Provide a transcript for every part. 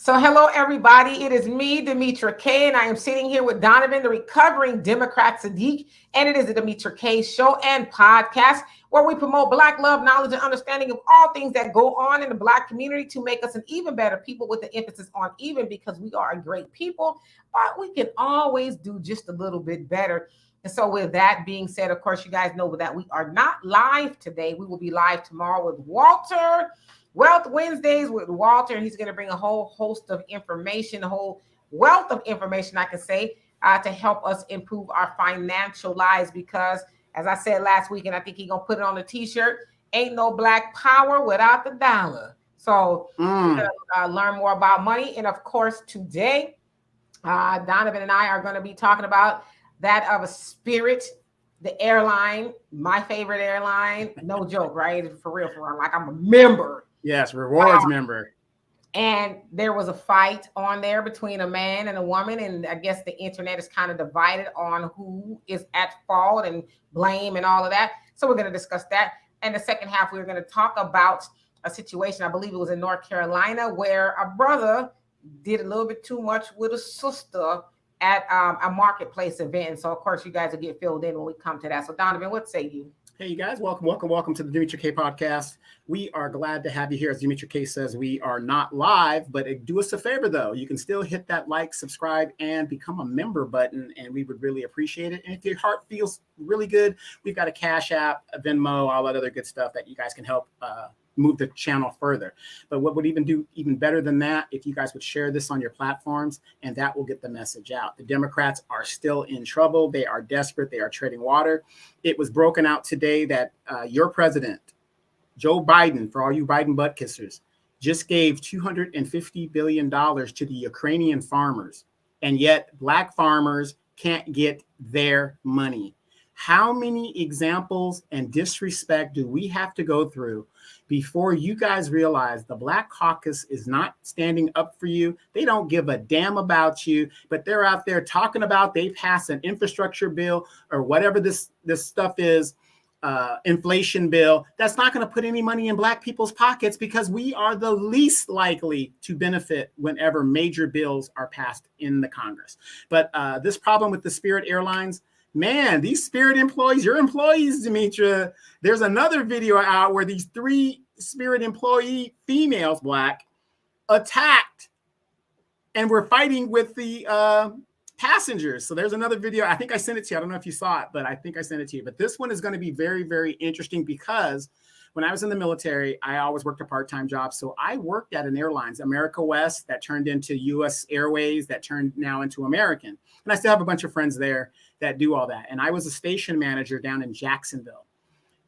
So hello, everybody. It is me, Demetra K, and I am sitting here with Donovan, the recovering Democrat Sadiq, and it is the Demetra K Show and Podcast, where we promote Black love, knowledge, and understanding of all things that go on in the Black community to make us an even better people, with the emphasis on even, because we are a great people, but we can always do just a little bit better. And so with that being said, of course, you guys know that we are not live today. We will be live tomorrow with Walter. Wealth Wednesdays with Walter, and he's going to bring a whole host of information, a whole wealth of information, I can say, to help us improve our financial lives. Because, as I said last week, and I think he's going to put it on the T-shirt, ain't no Black power without the dollar. So we're going to learn more about money. And, of course, today, Donovan and I are going to be talking about that of a Spirit, the airline, my favorite airline. No joke, right? For real. Like, I'm a member. Yes, rewards member. And there was a fight on there between a man and a woman. And I guess the internet is kind of divided on who is at fault and blame and all of that. So we're going to discuss that. And the second half, we're going to talk about a situation, I believe it was in North Carolina, where a brother did a little bit too much with a sister at a marketplace event. So, of course, you guys will get filled in when we come to that. So, Donovan, what say you? Hey, you guys, welcome to the Demetra K Podcast. We are glad to have you here. As Demetra K says, we are not live, but do us a favor, though. You can still hit that like, subscribe, and become a member button, and we would really appreciate it. And if your heart feels really good, we've got a Cash App, a Venmo, all that other good stuff that you guys can help move the channel further. But what would do even better than that, if you guys would share this on your platforms, and that will get the message out. The Democrats are still in trouble. They are desperate. They are treading water. It was broken out today that your president, Joe Biden, for all you Biden butt kissers, just gave $250 billion to the Ukrainian farmers, and yet Black farmers can't get their money. How many examples and disrespect do we have to go through before you guys realize the Black caucus is not standing up for you? They don't give a damn about you, but they're out there talking about they passed an infrastructure bill or whatever this stuff is, inflation bill. That's not going to put any money in Black people's pockets, because we are the least likely to benefit whenever major bills are passed in the Congress. But this problem with the Spirit Airlines, man, these Spirit employees, your employees, Demetra, there's another video out where these 3 Spirit employee females, Black, attacked and were fighting with the passengers. So there's another video. I think I sent it to you. I don't know if you saw it, but I think I sent it to you. But this one is going to be very, very interesting, because when I was in the military, I always worked a part-time job. So I worked at an airlines, America West, that turned into U.S. Airways, that turned now into American. And I still have a bunch of friends there that do all that. And I was a station manager down in Jacksonville.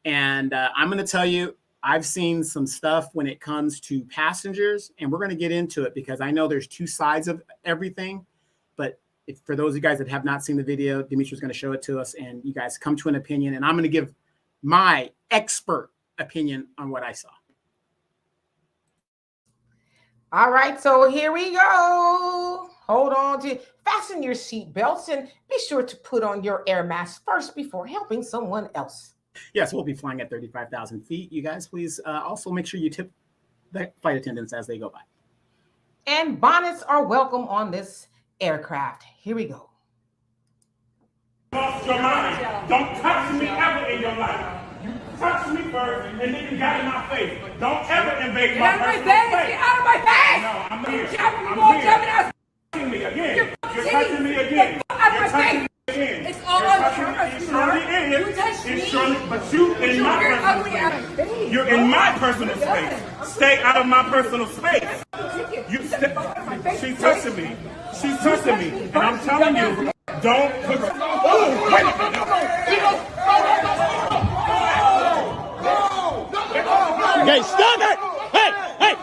And I'm going to tell you, I've seen some stuff when it comes to passengers, and we're going to get into it, because I know there's 2 sides of everything. But for those of you guys that have not seen the video, Demetra's going to show it to us, and you guys come to an opinion, and I'm going to give my expert opinion on what I saw. All right, so here we go. Hold on to fasten your seat belts, and be sure to put on your air mask first before helping someone else. Yes, we'll be flying at 35,000 feet. You guys, please also make sure you tip the flight attendants as they go by. And bonnets are welcome on this aircraft. Here we go. Lost your mind. Don't touch me ever in your life. You touched me first, and then you got in my face. Don't ever invade my personal space. Get out of my face! No, I'm here. I'm touching me again. You're touching me again. You're touching me again. It's all on purpose. It surely is. You touched me. It surely, but you in my personal space. You're in my personal space. Stay out of my personal space. She's touching me. She's touching me. And I'm telling you, don't put. Oh, wait a minute. Okay, stop it! Hey!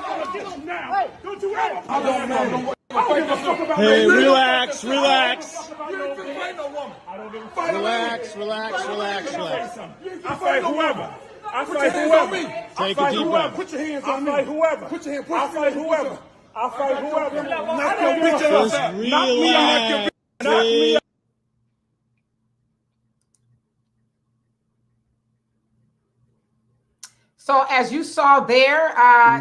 Don't you ever. I don't give a fuck about Hey, that. relax. I don't give a fuck. Relax. I fight whoever. I fight whoever. Take a deep breath. Put your hands on me. I fight whoever. Put your hands. I fight whoever. I fight whoever. Knock your bitch Just ass. Knock me relax. out. Knock me out. So as you saw there,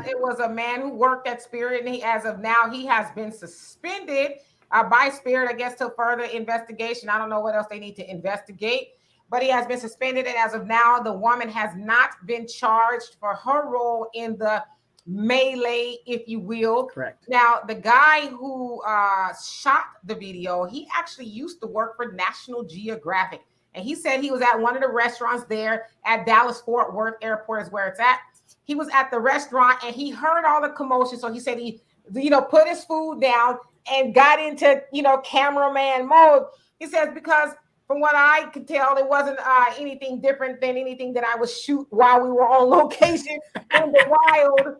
it was a man who worked at Spirit, and as of now, he has been suspended by Spirit, I guess, till further investigation. I don't know what else they need to investigate, but he has been suspended, and as of now, the woman has not been charged for her role in the melee, if you will. Correct. Now, the guy who shot the video, he actually used to work for National Geographic. And he said he was at one of the restaurants there at Dallas-Fort Worth Airport is where it's at. He was at the restaurant and he heard all the commotion. So he said he, put his food down and got into, cameraman mode. He says, because from what I could tell, it wasn't anything different than anything that I would shoot while we were on location in the wild.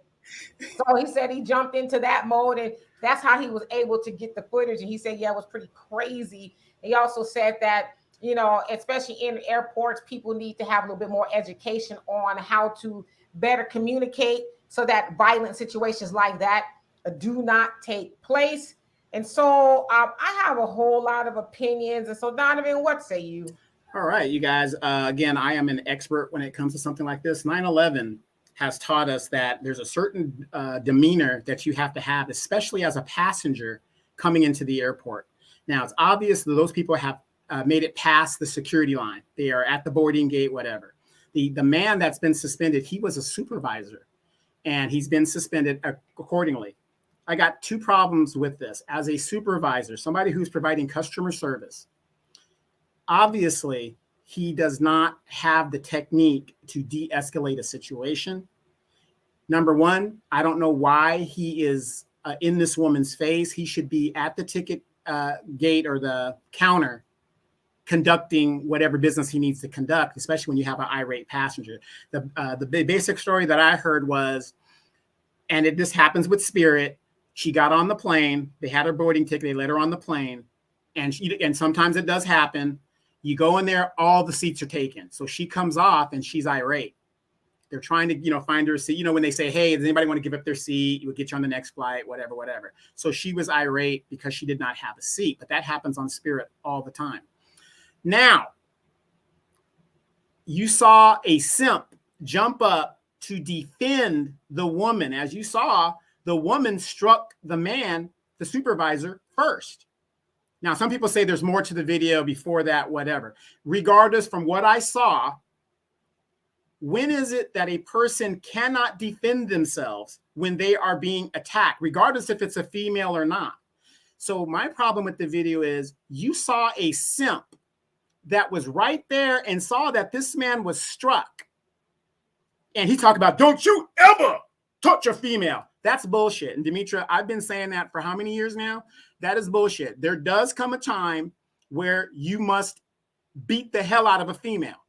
So he said he jumped into that mode, and that's how he was able to get the footage. And he said, yeah, it was pretty crazy. He also said that, especially in airports, people need to have a little bit more education on how to better communicate so that violent situations like that do not take place. And so I have a whole lot of opinions. And so, Donovan, what say you? All right, you guys. Again, I am an expert when it comes to something like this. 9/11 has taught us that there's a certain demeanor that you have to have, especially as a passenger coming into the airport. Now, it's obvious that those people have made it past the security line. They are at the boarding gate, whatever. The man that's been suspended, he was a supervisor, and he's been suspended accordingly. I got two problems with this. As a supervisor, somebody who's providing customer service, obviously, he does not have the technique to de-escalate a situation. Number one, I don't know why he is in this woman's face. He should be at the ticket gate or the counter conducting whatever business he needs to conduct, especially when you have an irate passenger. The basic story that I heard was, and this happens with Spirit, she got on the plane, they had her boarding ticket, they let her on the plane, and sometimes it does happen. You go in there, all the seats are taken. So she comes off and she's irate. They're trying to, find her a seat. When they say, hey, does anybody want to give up their seat? We'll get you on the next flight, whatever. So she was irate because she did not have a seat. But that happens on Spirit all the time. Now, you saw a simp jump up to defend the woman. As you saw, the woman struck the man, the supervisor, first. Now, some people say there's more to the video before that, whatever. Regardless, from what I saw, when is it that a person cannot defend themselves when they are being attacked, regardless if it's a female or not? So my problem with the video is you saw a simp that was right there and saw that this man was struck. And he talked about, don't you ever touch a female. That's bullshit. And Demetra, I've been saying that for how many years now? That is bullshit. There does come a time where you must beat the hell out of a female.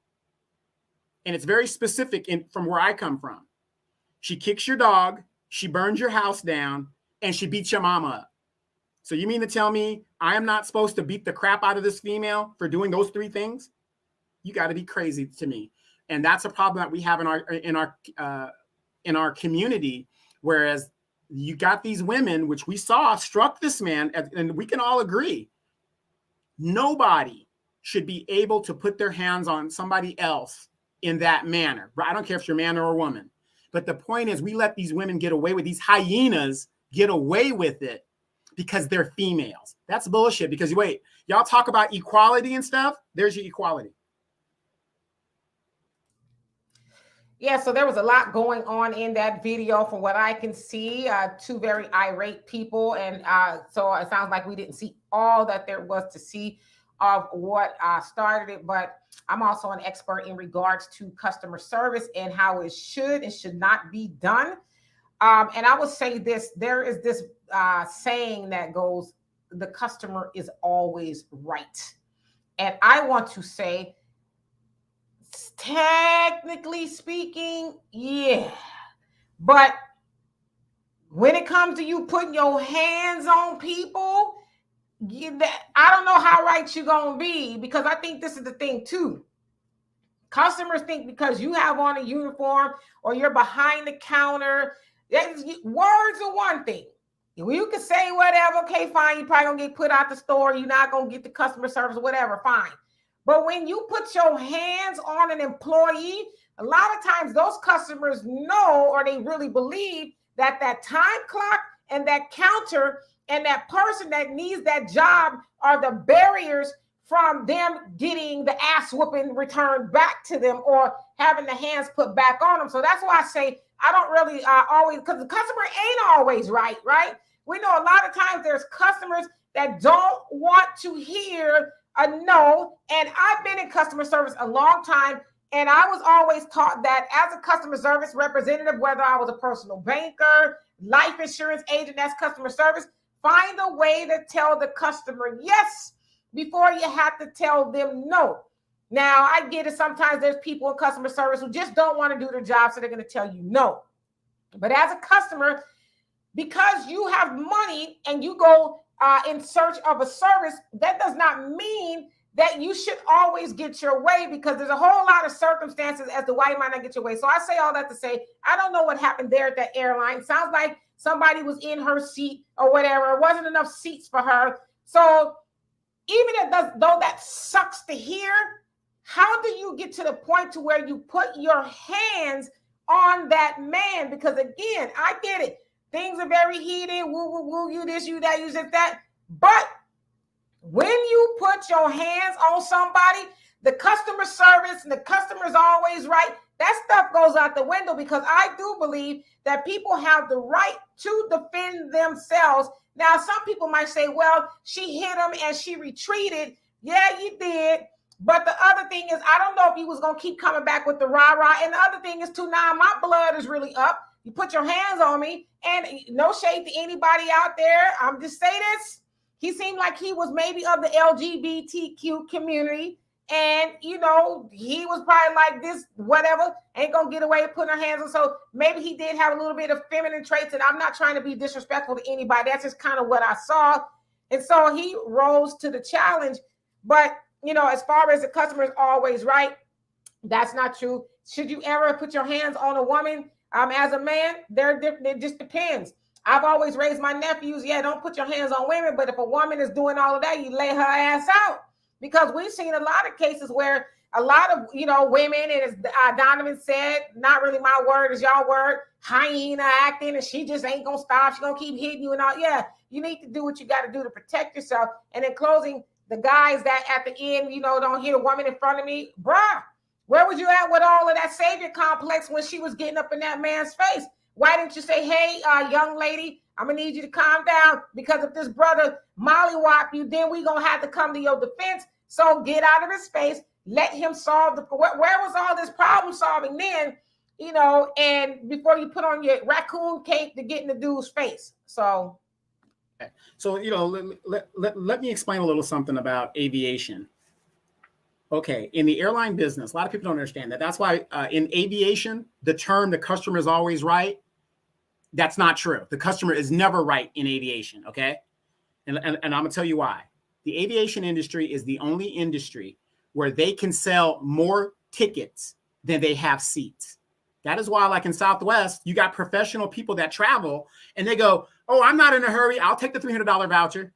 And it's very specific from where I come from. She kicks your dog, she burns your house down, and she beats your mama up. So you mean to tell me I am not supposed to beat the crap out of this female for doing those three things? You got to be crazy to me. And that's a problem that we have in our community. Whereas you got these women, which we saw struck this man, and we can all agree, nobody should be able to put their hands on somebody else in that manner. I don't care if you're a man or a woman. But the point is, we let these women get away with, these hyenas get away with it because they're females. That's bullshit. Because wait, y'all talk about equality and stuff. There's your equality. Yeah, so there was a lot going on in that video from what I can see. Two very irate people. And so it sounds like we didn't see all that there was to see of what started it. But I'm also an expert in regards to customer service and how it should and should not be done. And I would say this, there is this saying that goes, the customer is always right. And I want to say, technically speaking, yeah. But when it comes to you putting your hands on people, I don't know how right you're going to be, because I think this is the thing too. Customers think because you have on a uniform or you're behind the counter, words are one thing. You can say whatever, okay, fine, you're probably going to get put out the store, you're not going to get the customer service or whatever, fine. But when you put your hands on an employee, a lot of times those customers know, or they really believe that that time clock and that counter and that person that needs that job are the barriers from them getting the ass whooping returned back to them or having the hands put back on them. So that's why I say I don't really always, because the customer ain't always right, right? We know a lot of times there's customers that don't want to hear a no. And I've been in customer service a long time. And I was always taught that as a customer service representative, whether I was a personal banker, life insurance agent, that's customer service, find a way to tell the customer yes before you have to tell them no. Now, I get it. Sometimes there's people in customer service who just don't want to do their job, so they're going to tell you no. But as a customer, because you have money and you go in search of a service, that does not mean that you should always get your way, because there's a whole lot of circumstances as to why you might not get your way. So I say all that to say, I don't know what happened there at that airline. Sounds like somebody was in her seat or whatever. It wasn't enough seats for her. So even though that sucks to hear, how do you get to the point to where you put your hands on that man? Because again, I get it. Things are very heated. Woo, woo, woo, you this, you that, you this, that. But when you put your hands on somebody, the customer service and the customer is always right. That stuff goes out the window, because I do believe that people have the right to defend themselves. Now, some people might say, well, she hit him and she retreated. Yeah, you did. But the other thing is, I don't know if he was going to keep coming back with the rah-rah. And the other thing is, too, now my blood is really up. You put your hands on me, and no shade to anybody out there. I'm just saying this. He seemed like he was maybe of the LGBTQ community. And, you know, he was probably like, this, whatever, ain't going to get away with putting her hands on. So maybe he did have a little bit of feminine traits. And I'm not trying to be disrespectful to anybody. That's just kind of what I saw. And so he rose to the challenge. But, you know, as far as the customer is always right, that's not true. Should you ever put your hands on a woman as a man? It just depends. I've always raised my nephews, yeah, don't put your hands on women. But if a woman is doing all of that, you lay her ass out. Because we've seen a lot of cases where a lot of, you know, women, and as Donovan said, not really my word, is y'all word, hyena acting, and she just ain't going to stop. She's going to keep hitting you and all. Yeah, you need to do what you got to do to protect yourself. And in closing, the guys that at the end, you know, don't hit a woman in front of me, bruh, where was you at with all of that savior complex when she was getting up in that man's face? Why didn't you say, hey, young lady, I'm going to need you to calm down, because if this brother mollywop you, then we're going to have to come to your defense. So get out of his face. Let him solve where was all this problem solving then, you know, and before you put on your raccoon cape to get in the dude's face. So, you know, let me explain a little something about aviation. Okay, in the airline business, a lot of people don't understand that. That's why in aviation, the term "the customer is always right," that's not true. The customer is never right in aviation, okay? And I'm going to tell you why. The aviation industry is the only industry where they can sell more tickets than they have seats. That is why, like in Southwest, you got professional people that travel and they go, oh, I'm not in a hurry. I'll take the $300 voucher.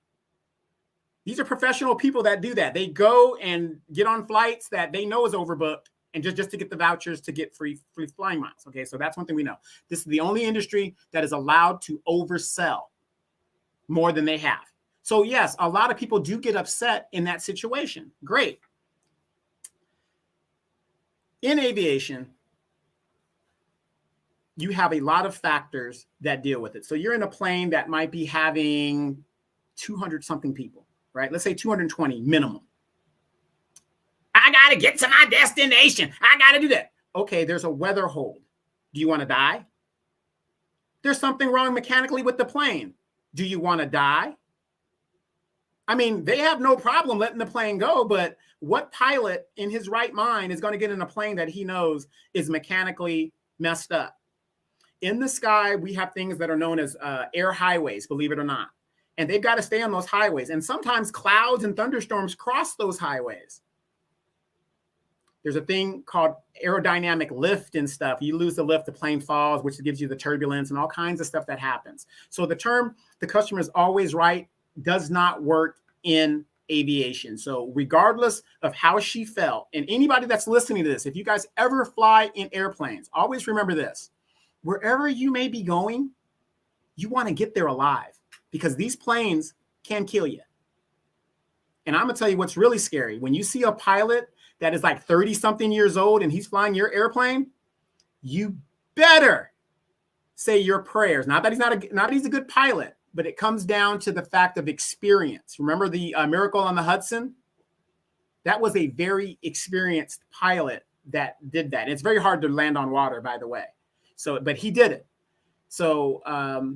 These are professional people that do that. They go and get on flights that they know is overbooked, and just to get the vouchers to get free flying miles. Okay, so that's one thing we know. This is the only industry that is allowed to oversell more than they have. So yes, a lot of people do get upset in that situation. Great. In aviation, you have a lot of factors that deal with it. So you're in a plane that might be having 200 something people, right? Let's say 220 minimum. I got to get to my destination. I got to do that. Okay, there's a weather hold. Do you want to die? There's something wrong mechanically with the plane. Do you want to die? I mean, they have no problem letting the plane go, but what pilot in his right mind is going to get in a plane that he knows is mechanically messed up? In the sky, we have things that are known as air highways, believe it or not. And they've got to stay on those highways. And sometimes clouds and thunderstorms cross those highways. There's a thing called aerodynamic lift and stuff. You lose the lift, the plane falls, which gives you the turbulence and all kinds of stuff that happens. So the term, the customer is always right, does not work in aviation. So regardless of how she felt, and anybody that's listening to this, if you guys ever fly in airplanes, always remember this: wherever you may be going, you want to get there alive, because these planes can kill you. And I'm gonna tell you what's really scary. When you see a pilot that is like 30 something years old and he's flying your airplane, you better say your prayers. Not that he's a good pilot, but it comes down to the fact of experience. Remember the Miracle on the Hudson? That was a very experienced pilot that did that. It's very hard to land on water, by the way. So, but he did it. So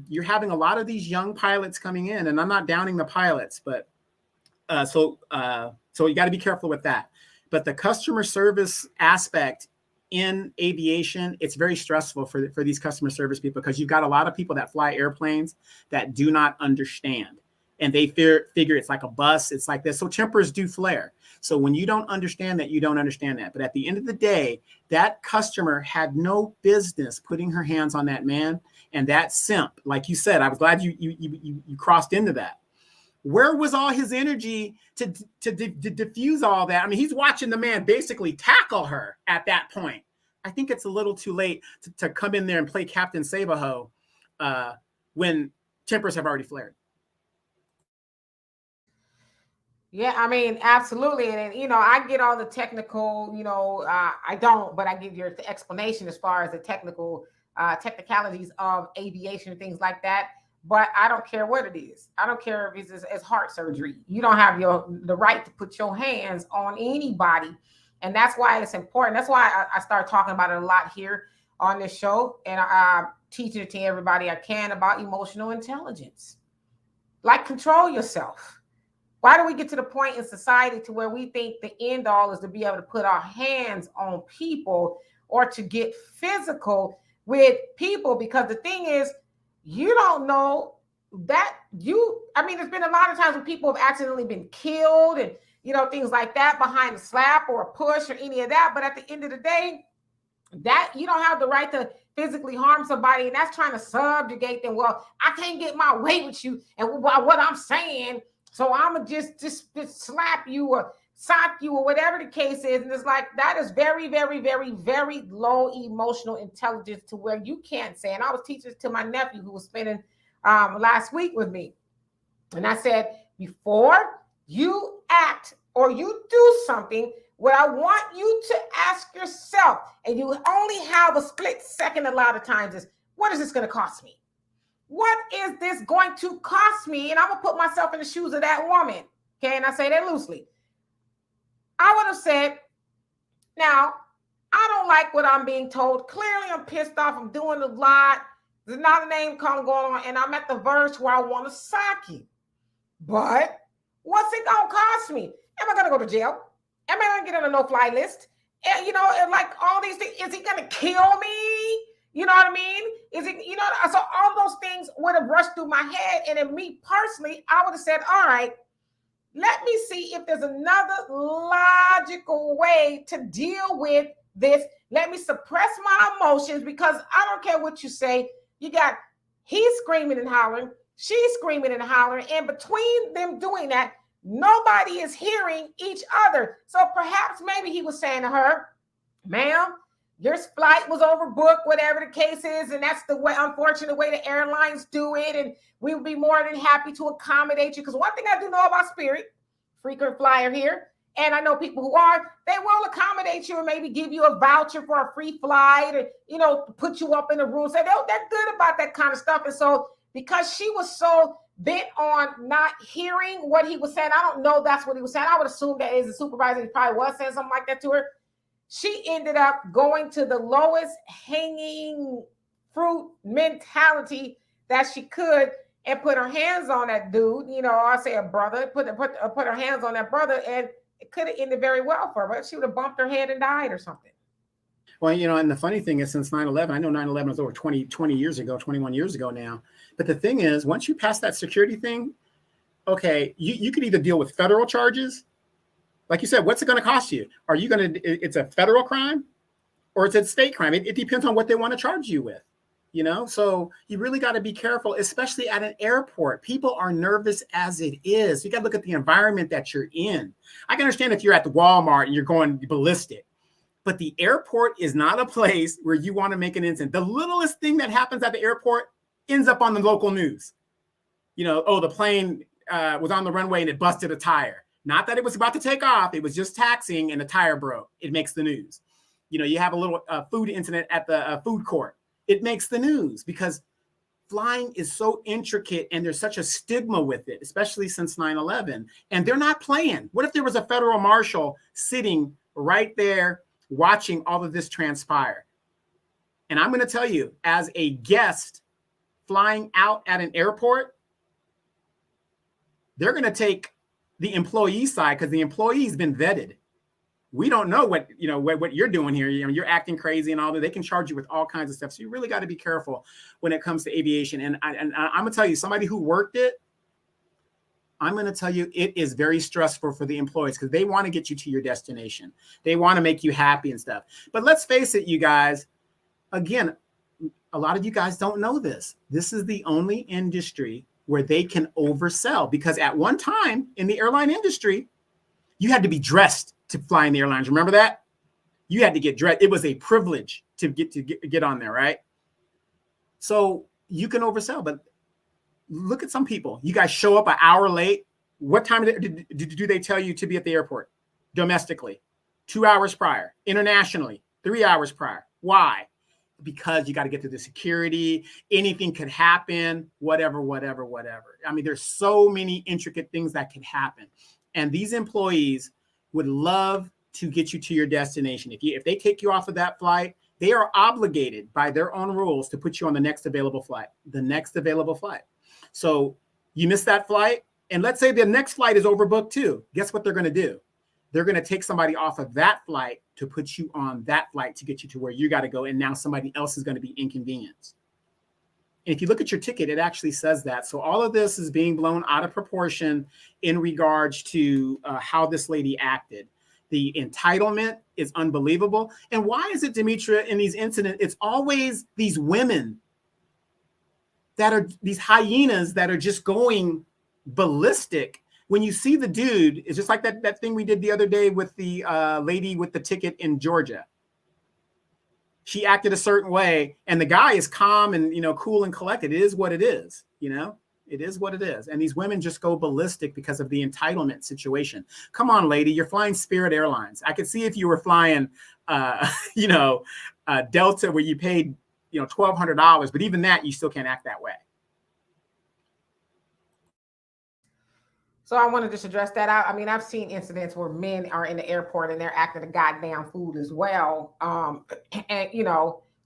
you're having a lot of these young pilots coming in, and I'm not downing the pilots, but so you got to be careful with that. But the customer service aspect in aviation, it's very stressful for these customer service people, because you've got a lot of people that fly airplanes that do not understand, and they figure it's like a bus, it's like this. So tempers do flare. So when you don't understand that, you don't understand that. But at the end of the day, that customer had no business putting her hands on that man and that simp. Like you said, I was glad you crossed into that. Where was all his energy to diffuse all that? I mean, he's watching the man basically tackle her at that point. I think it's a little too late to come in there and play Captain Save-A-Ho when tempers have already flared. Yeah, I mean, absolutely. And, you know, I get all the technical, you know, I don't, but I give your explanation as far as the technicalities of aviation and things like that. But I don't care what it is. I don't care if it's heart surgery. You don't have the right to put your hands on anybody. And that's why it's important. That's why I started talking about it a lot here on this show. And I teach it to everybody I can about emotional intelligence. Like, control yourself. Why do we get to the point in society to where we think the end all is to be able to put our hands on people or to get physical with people? Because the thing is, you don't know that there's been a lot of times when people have accidentally been killed and, you know, things like that behind a slap or a push or any of that. But at the end of the day, that you don't have the right to physically harm somebody. And that's trying to subjugate them. Well, I can't get my way with you. And what I'm saying, so I'm going to just slap you or sock you or whatever the case is. And it's like, that is very, very, very, very low emotional intelligence to where you can't say. And I was teaching this to my nephew who was spending last week with me. And I said, before you act or you do something, what I want you to ask yourself, and you only have a split second a lot of times, is, what is this going to cost me? What is this going to cost me? And I'm going to put myself in the shoes of that woman. Okay. And I say that loosely. I would have said, now, I don't like what I'm being told. Clearly, I'm pissed off. I'm doing a lot. There's not a name calling going on. And I'm at the verge where I want to sock you. But what's it going to cost me? Am I going to go to jail? Am I going to get on a no-fly list? And, you know, and like all these things, is he going to kill me? You know what I mean? Is it, you know, so all those things would have rushed through my head. And in me personally, I would have said, all right, let me see if there's another logical way to deal with this. Let me suppress my emotions, because I don't care what you say. You got, he's screaming and hollering, she's screaming and hollering. And between them doing that, nobody is hearing each other. So perhaps maybe he was saying to her, ma'am, your flight was overbooked, whatever the case is. And that's the way, unfortunate way the airlines do it. And we would be more than happy to accommodate you. Because one thing I do know about Spirit, frequent flyer here, and I know people who are, they will accommodate you and maybe give you a voucher for a free flight, or, you know, put you up in a room. So they're good about that kind of stuff. And so because she was so bent on not hearing what he was saying, I don't know that's what he was saying. I would assume that as a supervisor, he probably was saying something like that to her. She ended up going to the lowest hanging fruit mentality that she could and put her hands on that dude. You know, I say a brother, put her hands on that brother, and it could have ended very well for her, but she would have bumped her head and died or something. Well, you know, and the funny thing is, since 9/11, I know 9/11 was over 20 years ago, 21 years ago now. But the thing is, once you pass that security thing, okay, you could either deal with federal charges. Like you said, what's it going to cost you? Are you going to, it's a federal crime or it's a state crime? It depends on what they want to charge you with. So you really got to be careful, especially at an airport. People are nervous as it is. You got to look at the environment that you're in. I can understand if you're at the Walmart and you're going ballistic, but the airport is not a place where you want to make an incident. The littlest thing that happens at the airport ends up on the local news. The plane was on the runway and it busted a tire. Not that it was about to take off. It was just taxiing and the tire broke. It makes the news. You have a little food incident at the food court. It makes the news because flying is so intricate and there's such a stigma with it, especially since 9/11. And they're not playing. What if there was a federal marshal sitting right there watching all of this transpire? And I'm going to tell you, as a guest flying out at an airport, they're going to take the employee side because the employee's been vetted. We don't know what you're doing here. You're acting crazy and all that. They can charge you with all kinds of stuff. So you really got to be careful when it comes to aviation. And I'm going to tell you, somebody who worked it, I'm going to tell you, it is very stressful for the employees because they want to get you to your destination. They want to make you happy and stuff. But let's face it, you guys, again, a lot of you guys don't know this. This is the only industry where they can oversell because at one time in the airline industry, you had to be dressed to fly in the airlines. Remember that? You had to get dressed. It was a privilege to get on there, right? So you can oversell, but look at some people. You guys show up an hour late. What time do they tell you to be at the airport? Domestically, 2 hours prior. Internationally, 3 hours prior. Why? Because you got to get through the security. Anything could happen, whatever. I mean, there's so many intricate things that can happen. And these employees would love to get you to your destination. If they take you off of that flight, they are obligated by their own rules to put you on the next available flight. So you miss that flight, and let's say the next flight is overbooked too. Guess what they're going to do? They're going to take somebody off of that flight to put you on that flight to get you to where you got to go, and now somebody else is going to be inconvenienced. And if you look at your ticket, it actually says that. So all of this is being blown out of proportion in regards to how this lady acted. The entitlement is unbelievable. And why is it, Demetra, in these incidents, it's always these women that are these hyenas that are just going ballistic. When you see the dude, it's just like that thing we did the other day with the lady with the ticket in Georgia. She acted a certain way, and the guy is calm and, cool and collected. It is what it is, It is what it is. And these women just go ballistic because of the entitlement situation. Come on, lady, you're flying Spirit Airlines. I could see if you were flying, Delta, where you paid, $1,200, but even that, you still can't act that way. So I want to just address that out. I mean, I've seen incidents where men are in the airport and they're acting a goddamn fool as well. And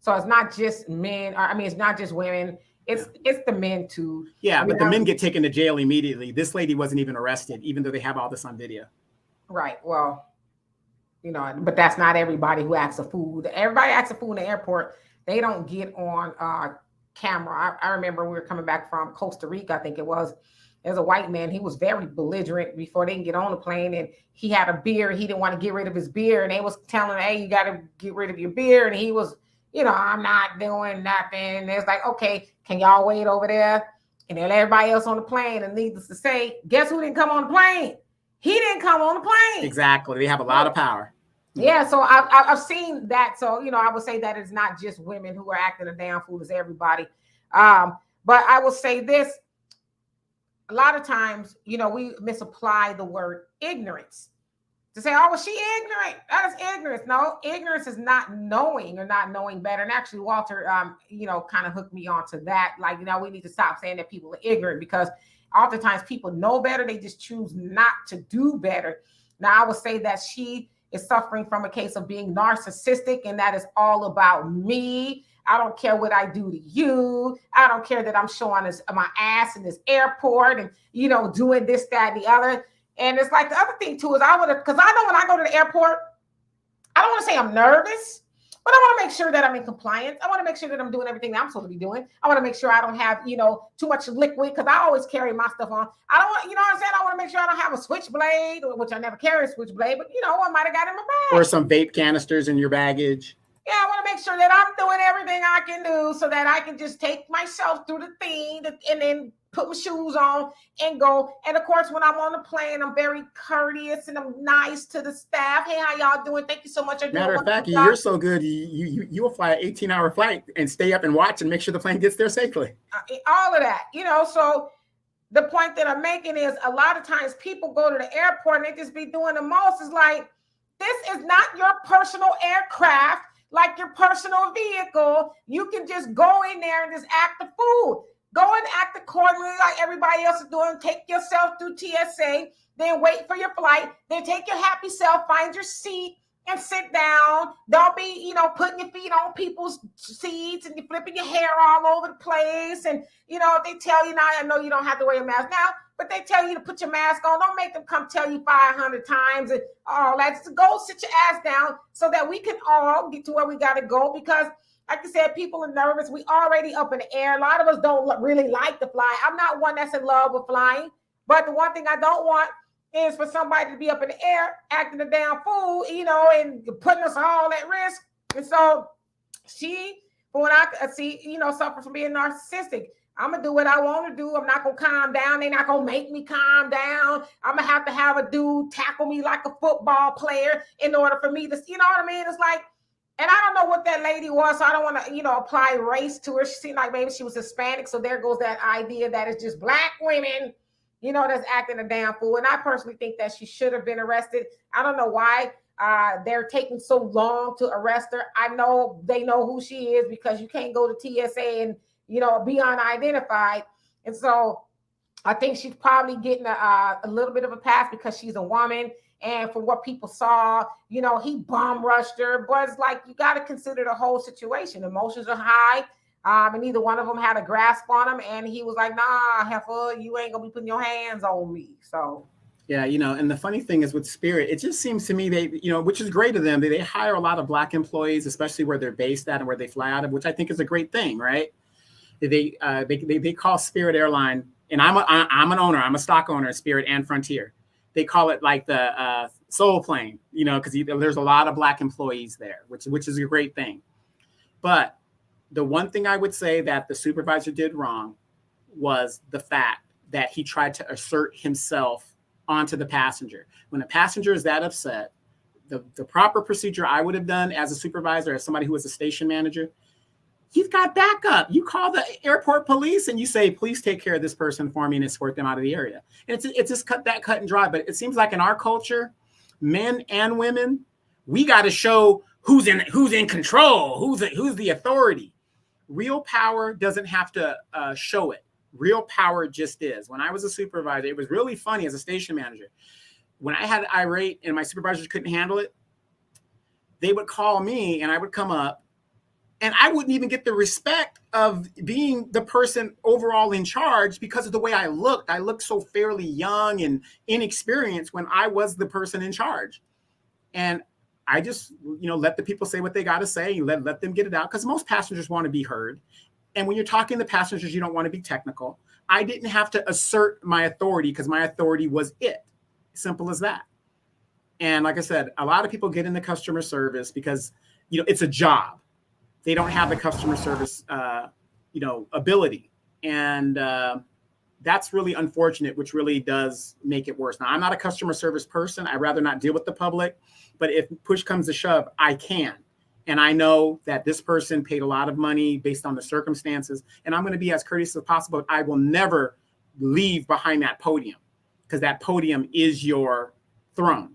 so it's not just men. It's not just women. It's the men too. Yeah, but the men get taken to jail immediately. This lady wasn't even arrested, even though they have all this on video. Right. Well, but that's not everybody who acts a fool. Everybody acts a fool in the airport. They don't get on camera. I remember we were coming back from Costa Rica, I think it was. There's a white man. He was very belligerent before they can get on the plane, and he had a beer. He didn't want to get rid of his beer, and they was telling him, "Hey, you got to get rid of your beer." And he was, I'm not doing nothing. And it's like, okay, can y'all wait over there? And then everybody else on the plane. And needless to say, guess who didn't come on the plane? He didn't come on the plane. Exactly. They have a lot of power. Yeah. So I've seen that. So I would say that it's not just women who are acting a damn fool. It's everybody. But I will say this. A lot of times, we misapply the word ignorance to say, oh, well, she ignorant. That is ignorance. No, ignorance is not knowing or not knowing better. And actually, Walter, kind of hooked me onto that. Like, we need to stop saying that people are ignorant because oftentimes people know better. They just choose not to do better. Now, I would say that she is suffering from a case of being narcissistic, and that is all about me. I don't care what I do to you. I don't care that I'm showing my ass in this airport and, doing this, that, and the other. And it's like the other thing, too, is because I know when I go to the airport, I don't want to say I'm nervous, but I want to make sure that I'm in compliance. I want to make sure that I'm doing everything that I'm supposed to be doing. I want to make sure I don't have, too much liquid because I always carry my stuff on. I don't want, what I'm saying? I want to make sure I don't have a switchblade, which I never carry a switchblade, but, I might have got in my bag. Or some vape canisters in your baggage. Yeah, I want to make sure that I'm doing everything I can do so that I can just take myself through the thing and then put my shoes on and go. And of course, when I'm on the plane, I'm very courteous and I'm nice to the staff. Hey, how y'all doing? Thank you so much. Matter of fact, you're so good. You will fly an 18-hour flight and stay up and watch and make sure the plane gets there safely. All of that, so the point that I'm making is a lot of times people go to the airport and they just be doing the most. It's like, this is not your personal aircraft, like your personal vehicle. You can just go in there and just act the fool. Go and act accordingly like everybody else is doing. Take yourself through TSA, then wait for your flight, then take your happy self, find your seat, and sit down. Don't be, putting your feet on people's seats and you're flipping your hair all over the place. And, they tell you now, I know you don't have to wear a mask now, but they tell you to put your mask on. Don't make them come tell you 500 times and all that. Just go sit your ass down so that we can all get to where we got to go. Because like I said, people are nervous. We already up in the air. A lot of us don't really like to fly. I'm not one that's in love with flying. But the one thing I don't want is for somebody to be up in the air acting a damn fool, and putting us all at risk. And so she, from what I see, suffers from being narcissistic. I'm going to do what I want to do. I'm not going to calm down. They're not going to make me calm down. I'm going to have a dude tackle me like a football player in order for me to, you know what I mean? It's like, and I don't know what that lady was, so I don't want to, apply race to her. She seemed like maybe she was Hispanic. So there goes that idea that it's just black women, that's acting a damn fool. And I personally think that she should have been arrested. I don't know why they're taking so long to arrest her. I know they know who she is because you can't go to TSA and, be unidentified. And so I think she's probably getting a little bit of a pass because she's a woman. And from what people saw, he bomb rushed her. But it's like, you got to consider the whole situation. Emotions are high. And neither one of them had a grasp on him. And he was like, nah, heifer, you ain't going to be putting your hands on me. So. Yeah, and the funny thing is with Spirit, it just seems to me they, which is great of them. They hire a lot of Black employees, especially where they're based at and where they fly out of, which I think is a great thing, right? They call Spirit Airline, and I'm an owner. I'm a stock owner of Spirit and Frontier. They call it like the soul plane, because there's a lot of Black employees there, which is a great thing. But the one thing I would say that the supervisor did wrong was the fact that he tried to assert himself onto the passenger. When a passenger is that upset, the proper procedure I would have done as a supervisor, as somebody who was a station manager, you've got backup. You call the airport police and you say, please take care of this person for me and escort them out of the area. And it's just cut and dry. But it seems like in our culture, men and women, we got to show who's in control, who's the authority. Real power doesn't have to show it. Real power just is. When I was a supervisor, it was really funny as a station manager. When I had irate and my supervisors couldn't handle it, they would call me and I would come up and I wouldn't even get the respect of being the person overall in charge because of the way I looked. I looked so fairly young and inexperienced when I was the person in charge. And I just, let the people say what they got to say. You let them get it out because most passengers want to be heard. And when you're talking to passengers, you don't want to be technical. I didn't have to assert my authority because my authority was it. Simple as that. And like I said, a lot of people get into customer service because, it's a job. They don't have the customer service, ability. And that's really unfortunate, which really does make it worse. Now, I'm not a customer service person. I'd rather not deal with the public. But if push comes to shove, I can. And I know that this person paid a lot of money based on the circumstances. And I'm going to be as courteous as possible. I will never leave behind that podium because that podium is your throne.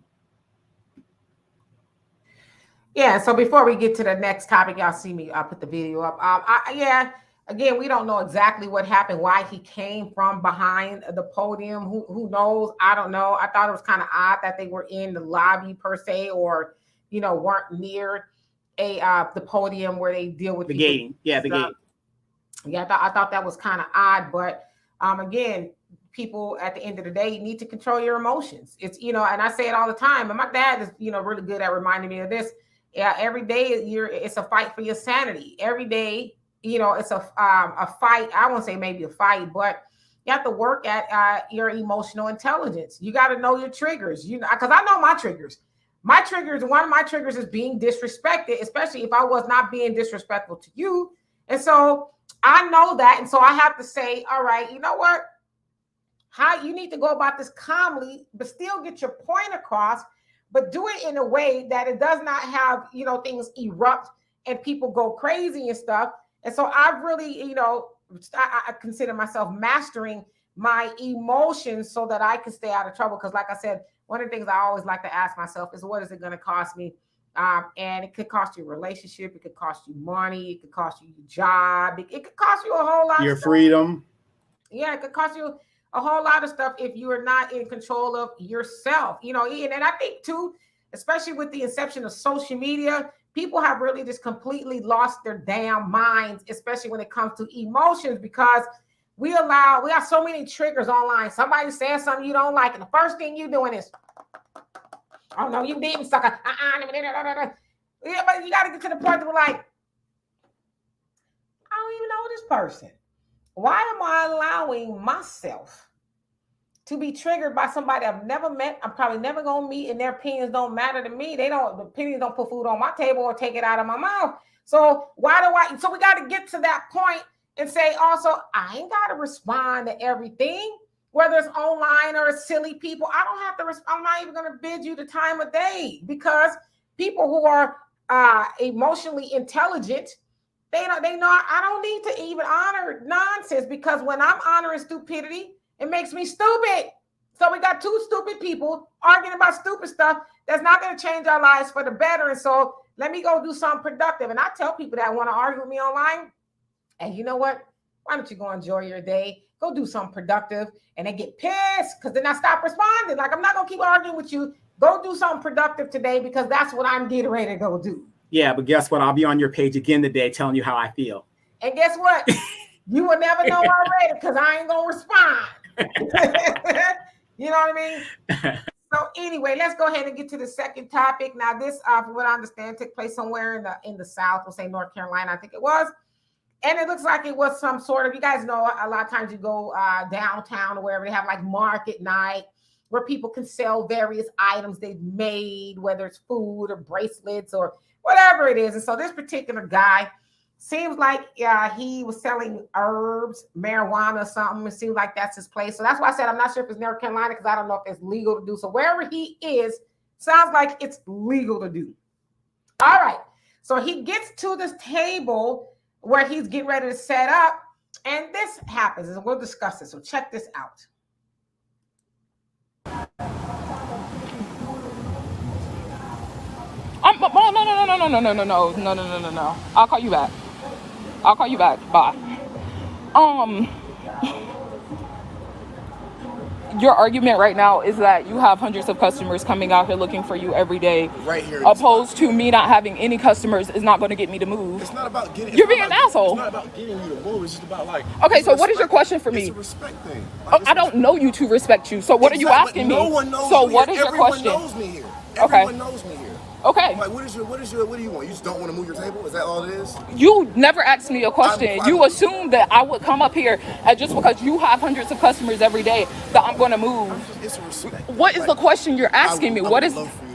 Yeah, so before we get to the next topic, y'all see me, I'll put the video up. Again, we don't know exactly what happened, why he came from behind the podium. Who knows? I don't know. I thought it was kind of odd that they were in the lobby per se, or, weren't near the podium where they deal with the gating. Yeah, the gate. Yeah, I thought that was kind of odd. But again, people at the end of the day need to control your emotions. It's, and I say it all the time. And my dad is, really good at reminding me of this. Yeah, every day it's a fight for your sanity. Every day, it's a fight. I won't say maybe a fight, but you have to work at your emotional intelligence. You got to know your triggers, because I know my triggers. one of my triggers is being disrespected, especially if I was not being disrespectful to you. And so I know that. And so I have to say, all right, you know what? How you need to go about this calmly, but still get your point across, but do it in a way that it does not have, things erupt and people go crazy and stuff. And so I've really, I consider myself mastering my emotions so that I can stay out of trouble. Because like I said, one of the things I always like to ask myself is, what is it going to cost me? And it could cost you a relationship. It could cost you money. It could cost you your job. It could cost you a whole lot your of stuff. freedom. Yeah, it could cost you a whole lot of stuff if you are not in control of yourself. And I think too, especially with the inception of social media, people have really just completely lost their damn minds, especially when it comes to emotions, because we have so many triggers online. Somebody says something you don't like, and the first thing you doing is, oh no, you didn't, sucker. Yeah, but you got to get to the point where, like, I don't even know this person. Why am I allowing myself to be triggered by somebody I've never met? I'm probably never gonna meet, and their opinions don't matter to me. The opinions don't put food on my table or take it out of my mouth. So so we got to get to that point and say also, I ain't got to respond to everything, whether it's online or it's silly people. I don't have to respond. I'm not even going to bid you the time of day, because people who are emotionally intelligent, they know I don't need to even honor nonsense, because when I'm honoring stupidity, it makes me stupid. So we got two stupid people arguing about stupid stuff that's not going to change our lives for the better. And so let me go do something productive. And I tell people that want to argue with me online, and you know what? Why don't you go enjoy your day? Go do something productive. And they get pissed because then I stop responding. Like, I'm not going to keep arguing with you. Go do something productive today, because that's what I'm getting ready to go do. Yeah, but guess what? I'll be on your page again today telling you how I feel. And guess what? You will never know already, because I ain't going to respond. You know what I mean? So anyway, let's go ahead and get to the second topic. Now, this, from what I understand, took place somewhere in the South, we'll say North Carolina, I think it was. And it looks like it was some sort of, you guys know, a lot of times you go downtown or wherever, they have like market night where people can sell various items they've made, whether it's food or bracelets or whatever it is. And so this particular guy seems like he was selling herbs, marijuana or something. It seems like that's his place. So that's why I said I'm not sure if it's North Carolina, because I don't know if it's legal to do. So wherever he is, sounds like it's legal to do. All right. So he gets to this table where he's getting ready to set up, and this happens, and we'll discuss it. So check this out. No. I'll call you back. Bye. Your argument right now is that you have hundreds of customers coming out here looking for you every day. Right here. Opposed to me not having any customers is not going to get me to move. It's not about getting. You're being an asshole. It's not about getting you to move. It's just about like. Okay, so what is your question for me? It's a respect thing. Like, I don't know you to respect you. So what are you asking me? No one knows so me what here. is your question? Everyone knows me here. Okay. Everyone knows me here. Okay. Like, what do you want? You just don't want to move your table? Is that all it is? You never asked me a question. You assumed that I would come up here and just because you have hundreds of customers every day that I'm going to move. It's a respect. What is the question you're asking me? What is? Love for you.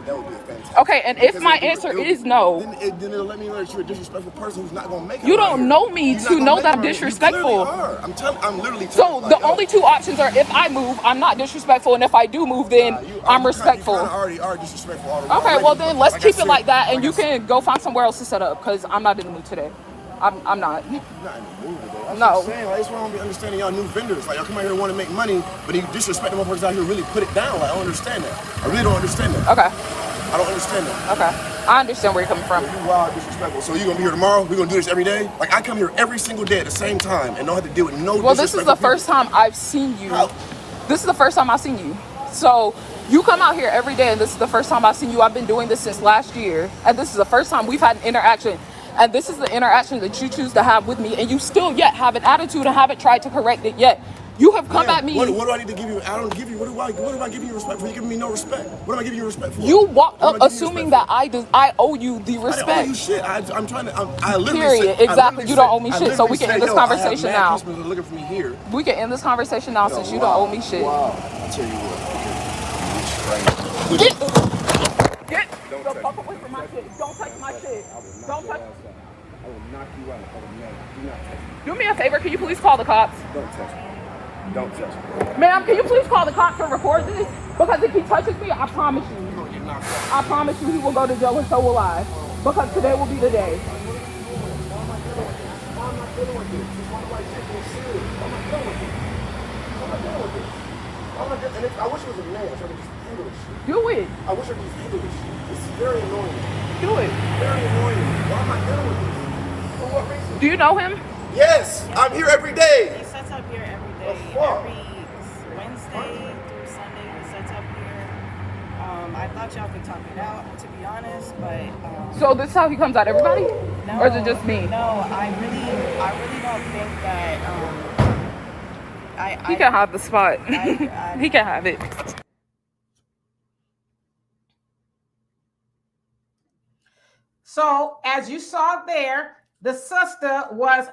That would be a fantastic. Okay, and if my answer is no, then it'll let me know that you're a disrespectful person who's not going to make it. You don't know me to know that I'm disrespectful. You clearly are. I'm literally so the only two options are if I move, I'm not disrespectful, and if I do move, then I'm respectful. You already are disrespectful already. Okay, well then let's keep it like that, and you can go find somewhere else to set up, because I'm not in the mood today. I'm not. You're not in the mood today. No. I'm saying, like, that's why I don't be understanding y'all new vendors. Like, y'all come out here and want to make money, but you disrespect the motherfuckers out here, really put it down. Like, I don't understand that. I really don't understand that. Okay. I don't understand that. Okay. I understand where you're coming from. You wild, disrespectful. So you gonna be here tomorrow? We gonna do this every day? Like, I come here every single day at the same time and don't have to deal with no. Well, this is the first time I've seen you. How? This is the first time I've seen you. So you come out here every day, and this is the first time I've seen you. I've been doing this since last year, and this is the first time we've had an interaction. And this is the interaction that you choose to have with me, and you still yet have an attitude and haven't tried to correct it yet. You have come at me. What do I need to give you? I don't give you. What am I giving you respect for? You giving me no respect. What am I giving you respect for? You walked up assuming that I owe you the respect. I didn't owe you shit. I'm trying to. I literally. Period. Exactly. You don't owe me shit. So we can end this conversation now. Customers are looking for me here. We can end this conversation now since you don't owe me shit. Wow. I'll tell you what. Get the fuck away from my shit. Don't touch my shit. Don't touch. I will knock you out. Do not touch me. Do me a favor. Can you please call the cops? Don't touch me. Don't touch me. Ma'am, can you please call the cops and record this? Because if he touches me, I promise you. I promise you he will go to jail and so will I. Because today will be the day. And I wish it was a man so I could just handle this shit. Do it. I wish I could just handle this shit. This is very annoying. Do it. Very annoying. Why am I dealing with this? For what reason? Do you know him? Yes, I'm here every day. He sets up here every day. fuck? Every Wednesday through Sunday he sets up here. I thought y'all could talk it out, to be honest, but So this is how he comes at everybody? no, Or is it just me? No, I really don't think that He can have the spot. He can have it. So as you saw there, the sister was,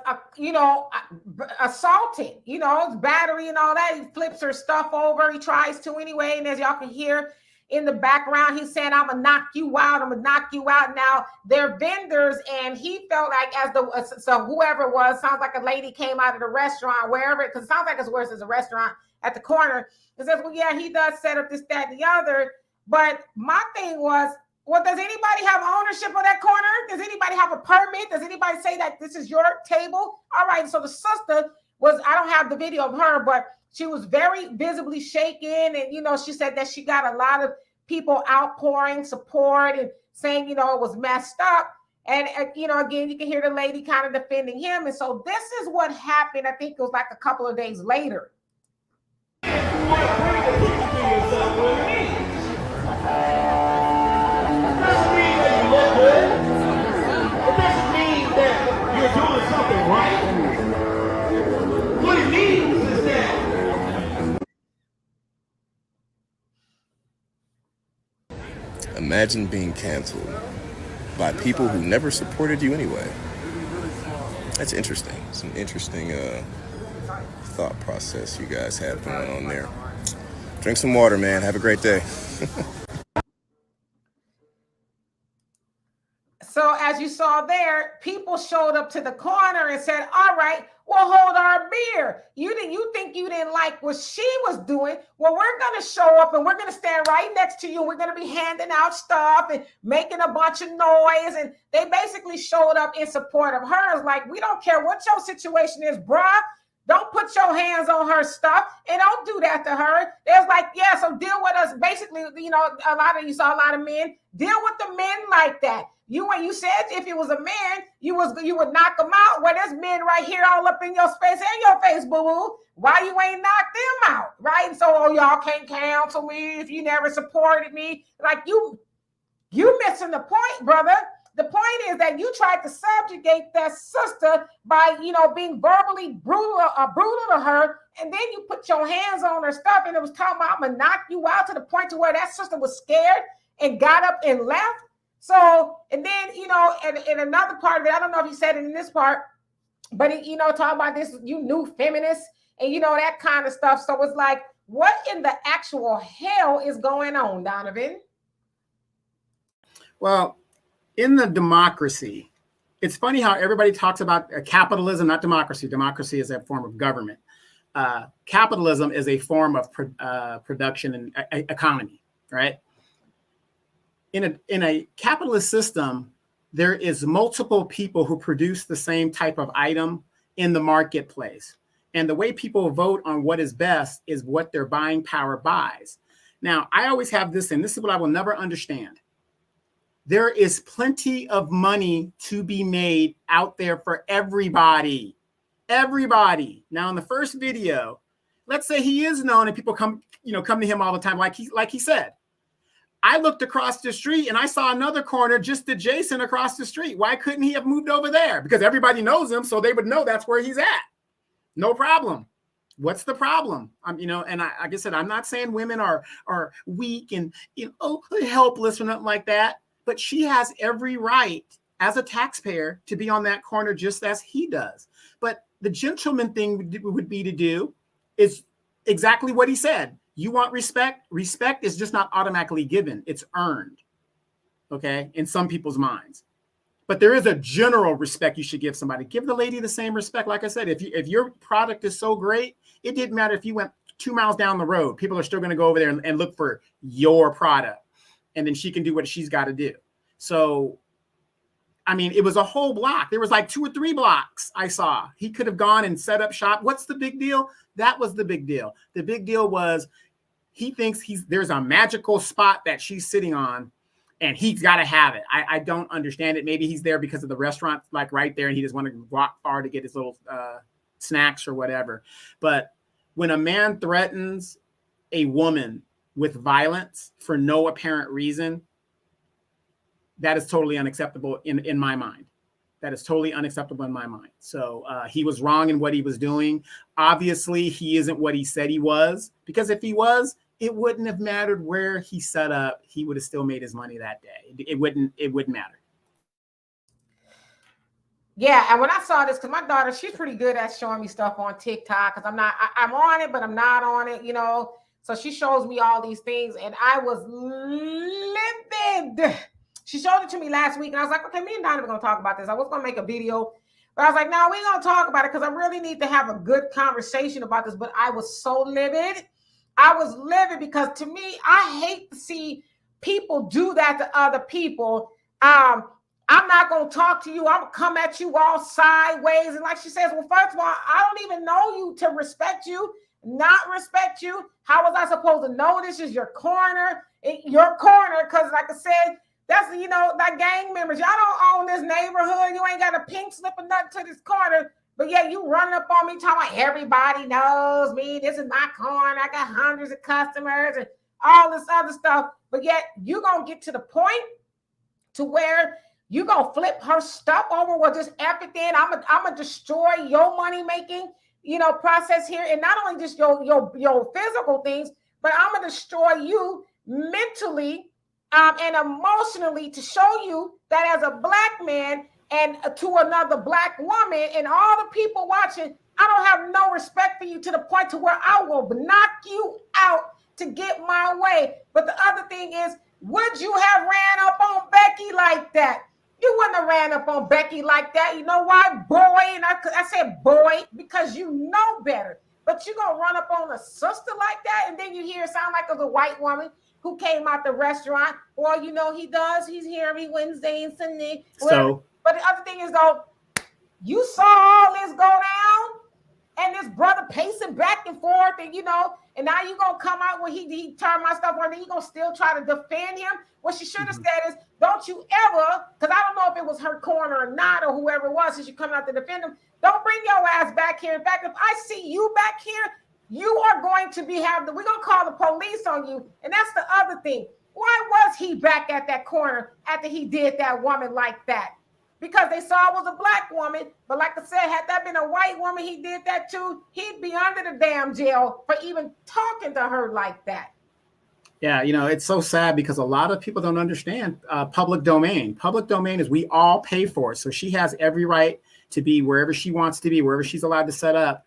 assaulted, it's battery and all that. He flips her stuff over. He tries to anyway. And as y'all can hear in the background, he's saying, I'm going to knock you out. I'm going to knock you out. Now, they're vendors. And he felt like so whoever it was, sounds like a lady came out of the restaurant, wherever, because it sounds like it's worse as a restaurant at the corner. It says, well, yeah, he does set up this, that, and the other. But my thing was, well, does anybody have ownership of that corner? Does anybody have a permit? Does anybody say that this is your table? All right. So the sister was, I don't have the video of her, but she was very visibly shaken. And, she said that she got a lot of people outpouring support and saying, it was messed up. And, again, you can hear the lady kind of defending him. And so this is what happened. I think it was like a couple of days later. Imagine being canceled by people who never supported you anyway. That's interesting. Some interesting thought process you guys have going on there. Drink some water, man. Have a great day. So as you saw there, people showed up to the corner and said, all right, we'll hold our beer. You think you didn't like what she was doing? Well, we're going to show up and we're going to stand right next to you. We're going to be handing out stuff and making a bunch of noise. And they basically showed up in support of hers. Like, we don't care what your situation is, bruh. Don't put your hands on her stuff and don't do that to her. There's like, yeah, so deal with us. Basically, you saw a lot of men deal with the men like that. You said if it was a man, you would knock them out. Well, there's men right here all up in your space and your face, boo-boo. Why you ain't knocked them out, right? And so, y'all can't cancel me if you never supported me. Like you missing the point, brother. The point is that you tried to subjugate that sister by, being verbally brutal to her, and then you put your hands on her stuff, and it was talking about, I'm gonna knock you out, to the point to where that sister was scared and got up and left. So, and then, and another part of it, I don't know if he said it in this part, but he, talking about this, you new feminist and, that kind of stuff. So it's like, what in the actual hell is going on, Donovan? Well, in the democracy, it's funny how everybody talks about capitalism, not democracy. Democracy is a form of government. Capitalism is a form of production and economy, right? In a capitalist system, there is multiple people who produce the same type of item in the marketplace. And the way people vote on what is best is what their buying power buys. Now, I always have this, and this is what I will never understand. There is plenty of money to be made out there for everybody. Everybody. Now, in the first video, let's say he is known and people come to him all the time, like he said. I looked across the street and I saw another corner just adjacent across the street. Why couldn't he have moved over there? Because everybody knows him, so they would know that's where he's at. No problem. What's the problem? And like I said, I'm not saying women are weak and helpless or nothing like that. But she has every right as a taxpayer to be on that corner just as he does. But the gentleman thing would be to do is exactly what he said. You want respect? Respect is just not automatically given. It's earned. okay, in some people's minds. But there is a general respect you should give somebody. Give the lady the same respect. Like I said, if your product is so great, it didn't matter if you went 2 miles down the road. People are still going to go over there and look for your product. And then she can do what she's got to do. So, I mean, it was a whole block. There was like 2 or 3 blocks I saw. He could have gone and set up shop. What's the big deal? That was the big deal. The big deal was he thinks there's a magical spot that she's sitting on, and he's got to have it. I don't understand it. Maybe he's there because of the restaurant, like right there, and he just wanted to walk far to get his little snacks or whatever. But when a man threatens a woman with violence for no apparent reason, that is totally unacceptable in my mind. That is totally unacceptable in my mind. So he was wrong in what he was doing. Obviously, he isn't what he said he was, because if he was, it wouldn't have mattered where he set up. He would have still made his money that day. It wouldn't matter. Yeah, and when I saw this, because my daughter, she's pretty good at showing me stuff on TikTok, because I'm on it, but I'm not on it, you know. So she shows me all these things, and I was livid. She showed it to me last week, and I was like, okay, me and Donovan are going to talk about this. I was going to make a video, but I was like, no, we ain't going to talk about it, because I really need to have a good conversation about this. But I was so livid. I was livid because, to me, I hate to see people do that to other people. I'm not going to talk to you. I'm going to come at you all sideways. And like she says, well, first of all, I don't even know you to respect you, not respect you. How was I supposed to know this is your corner? Because like I said, that's, you know, that gang members. Y'all don't own this neighborhood. You ain't got a pink slip or nothing to this corner. But yeah, you running up on me talking about everybody knows me. This is my corner. I got hundreds of customers and all this other stuff. But yet you going to get to the point to where you going to flip her stuff over with just everything. I'm going to destroy your money-making, you know, process here. And not only just your physical things, but I'm going to destroy you mentally and emotionally to show you that as a black man and to another black woman and all the people watching, I don't have no respect for you to the point to where I will knock you out to get my way. But the other thing is, would you have ran up on Becky like that? You wouldn't have ran up on Becky like that. You know why, boy? And I said boy because you know better. But you're going to run up on a sister like that, and then you hear it sound like it was a white woman who came out the restaurant. Well, you know, he's here every Wednesday and Sunday. So, but the other thing is, though, you saw all this go down, and this brother pacing back and forth, and, you know, and now you're going to come out when he turned my stuff on, and you're going to still try to defend him. What she should have said is, don't you ever, because I don't know if it was her corner or not, or whoever it was, since you come out to defend him, don't bring your ass back here. In fact, if I see you back here, you are going to we're going to call the police on you. And that's the other thing. Why was he back at that corner after he did that woman like that? Because they saw it was a black woman. But like I said, had that been a white woman, he did that too. He'd be under the damn jail for even talking to her like that. Yeah, you know, it's so sad because a lot of people don't understand public domain. Public domain is we all pay for it. So she has every right to be wherever she wants to be, wherever she's allowed to set up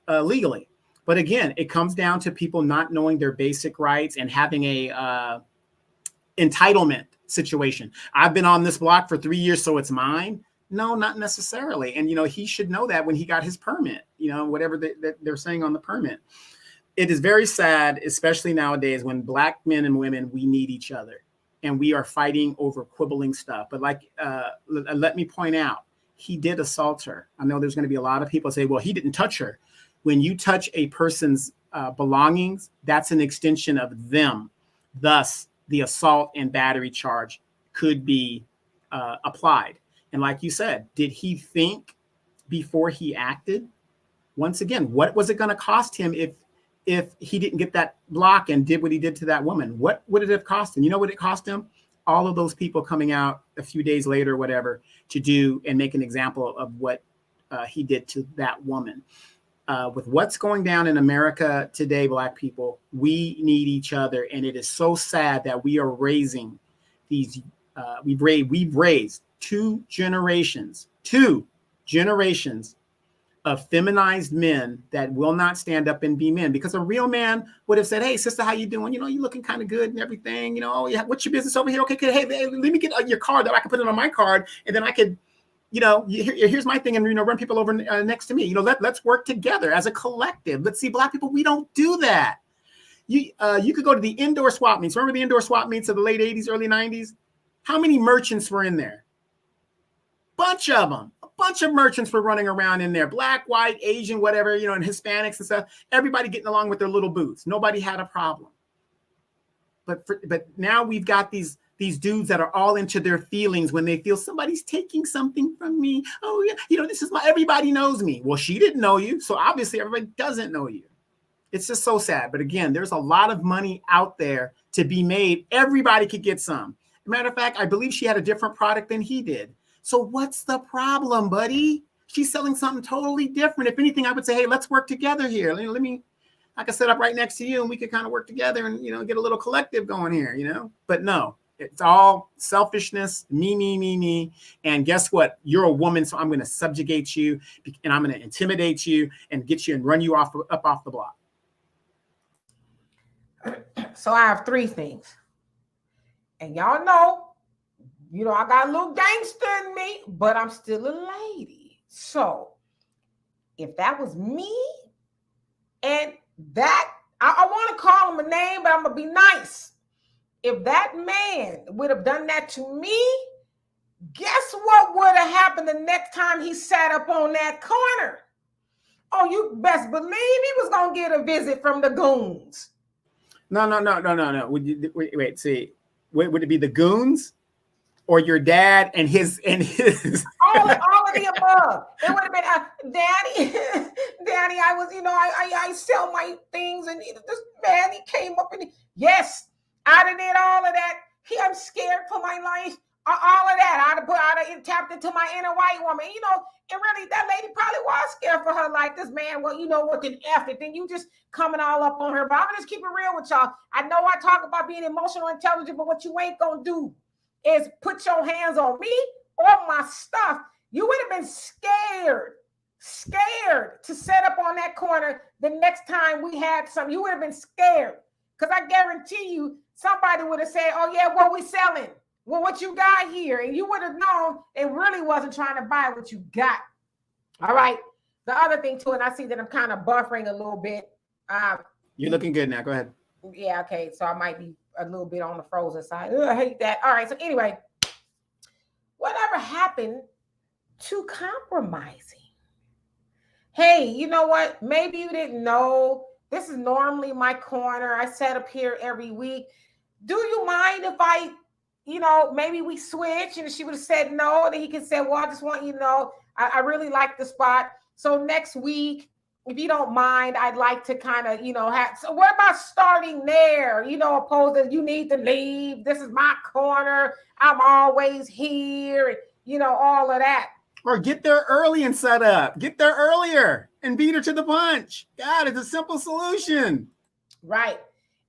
legally. But again, it comes down to people not knowing their basic rights and having a entitlement situation. I've been on this block for 3 years, so it's mine. No, not necessarily. And, you know, he should know that when he got his permit, you know, whatever they're saying on the permit. It is very sad, especially nowadays when black men and women, we need each other and we are fighting over quibbling stuff. But like, let me point out, he did assault her. I know there's going to be a lot of people say, well, he didn't touch her. When you touch a person's belongings, that's an extension of them. Thus, the assault and battery charge could be applied. And like you said, did he think before he acted? Once again, what was it going to cost him if he didn't get that block and did what he did to that woman? What would it have cost him? You know what it cost him? All of those people coming out a few days later, whatever, to do and make an example of what he did to that woman. With what's going down in America today, black people, we need each other. And it is so sad that we are raising these, we've raised two generations of feminized men that will not stand up and be men, because a real man would have said, hey, sister, how you doing? You know, you looking kind of good and everything. You know, oh, yeah, what's your business over here? Okay, hey, let me get your card that I can put it on my card. And then I could, you know, here's my thing, and, you know, run people over next to me. You know, let's work together as a collective. But see, Black people, we don't do that. You could go to the indoor swap meets. Remember the indoor swap meets of the late 80s, early 90s? How many merchants were in there? Bunch of them. A bunch of merchants were running around in there. Black, white, Asian, whatever, you know, and Hispanics and stuff. Everybody getting along with their little booths. Nobody had a problem. But now we've got these dudes that are all into their feelings when they feel somebody's taking something from me. Oh, yeah, you know, this is everybody knows me. Well, she didn't know you. So obviously everybody doesn't know you. It's just so sad. But again, there's a lot of money out there to be made. Everybody could get some. Matter of fact, I believe she had a different product than he did. So what's the problem, buddy? She's selling something totally different. If anything, I would say, hey, let's work together here. I can sit up right next to you and we could kind of work together and, you know, get a little collective going here, you know? But no, it's all selfishness, me. And guess what? You're a woman, so I'm going to subjugate you and I'm going to intimidate you and get you and run you up off the block. So I have 3 things. And y'all know, you know, I got a little gangster in me, but I'm still a lady. So if that was me, and that, I want to call him a name, but I'm going to be nice. If that man would have done that to me, guess what would have happened the next time he sat up on that corner? Oh, you best believe he was going to get a visit from the goons. No. Wait, see, would it be the goons? Or your dad and his all of the above. It would have been Daddy, I was, you know, I sell my things, and this man, he came up and yes, I did all of that. I'm scared for my life. All of that. I'd have tapped into my inner white woman. You know, and really that lady probably was scared for her life. This man, well, you know what, an effort. Then you just coming all up on her. But I'm gonna just keep it real with y'all. I know I talk about being emotional intelligent, but what you ain't gonna do is put your hands on me or my stuff. You would have been scared to set up on that corner the next time we had something. You would have been scared, because I guarantee you somebody would have said, oh yeah, what we selling? Well, what you got here? And you would have known it really wasn't trying to buy what you got. All right. The other thing too, and I see that I'm kind of buffering a little bit. You're looking good now. Go ahead. Yeah, okay. So I might be a little bit on the frozen side. Ugh, I hate that. All right. So anyway, whatever happened to compromising? Hey, you know what? Maybe you didn't know. This is normally my corner. I set up here every week. Do you mind if I, you know, maybe we switch? And she would have said no. Then he could say, well, I just want you to know, I really like the spot. So next week, if you don't mind, I'd like to kind of, you know, have, so what about starting there? You know, opposed to you need to leave. This is my corner. I'm always here. And, you know, all of that. Or get there early and set up. Get there earlier and beat her to the punch. God, it's a simple solution. Right.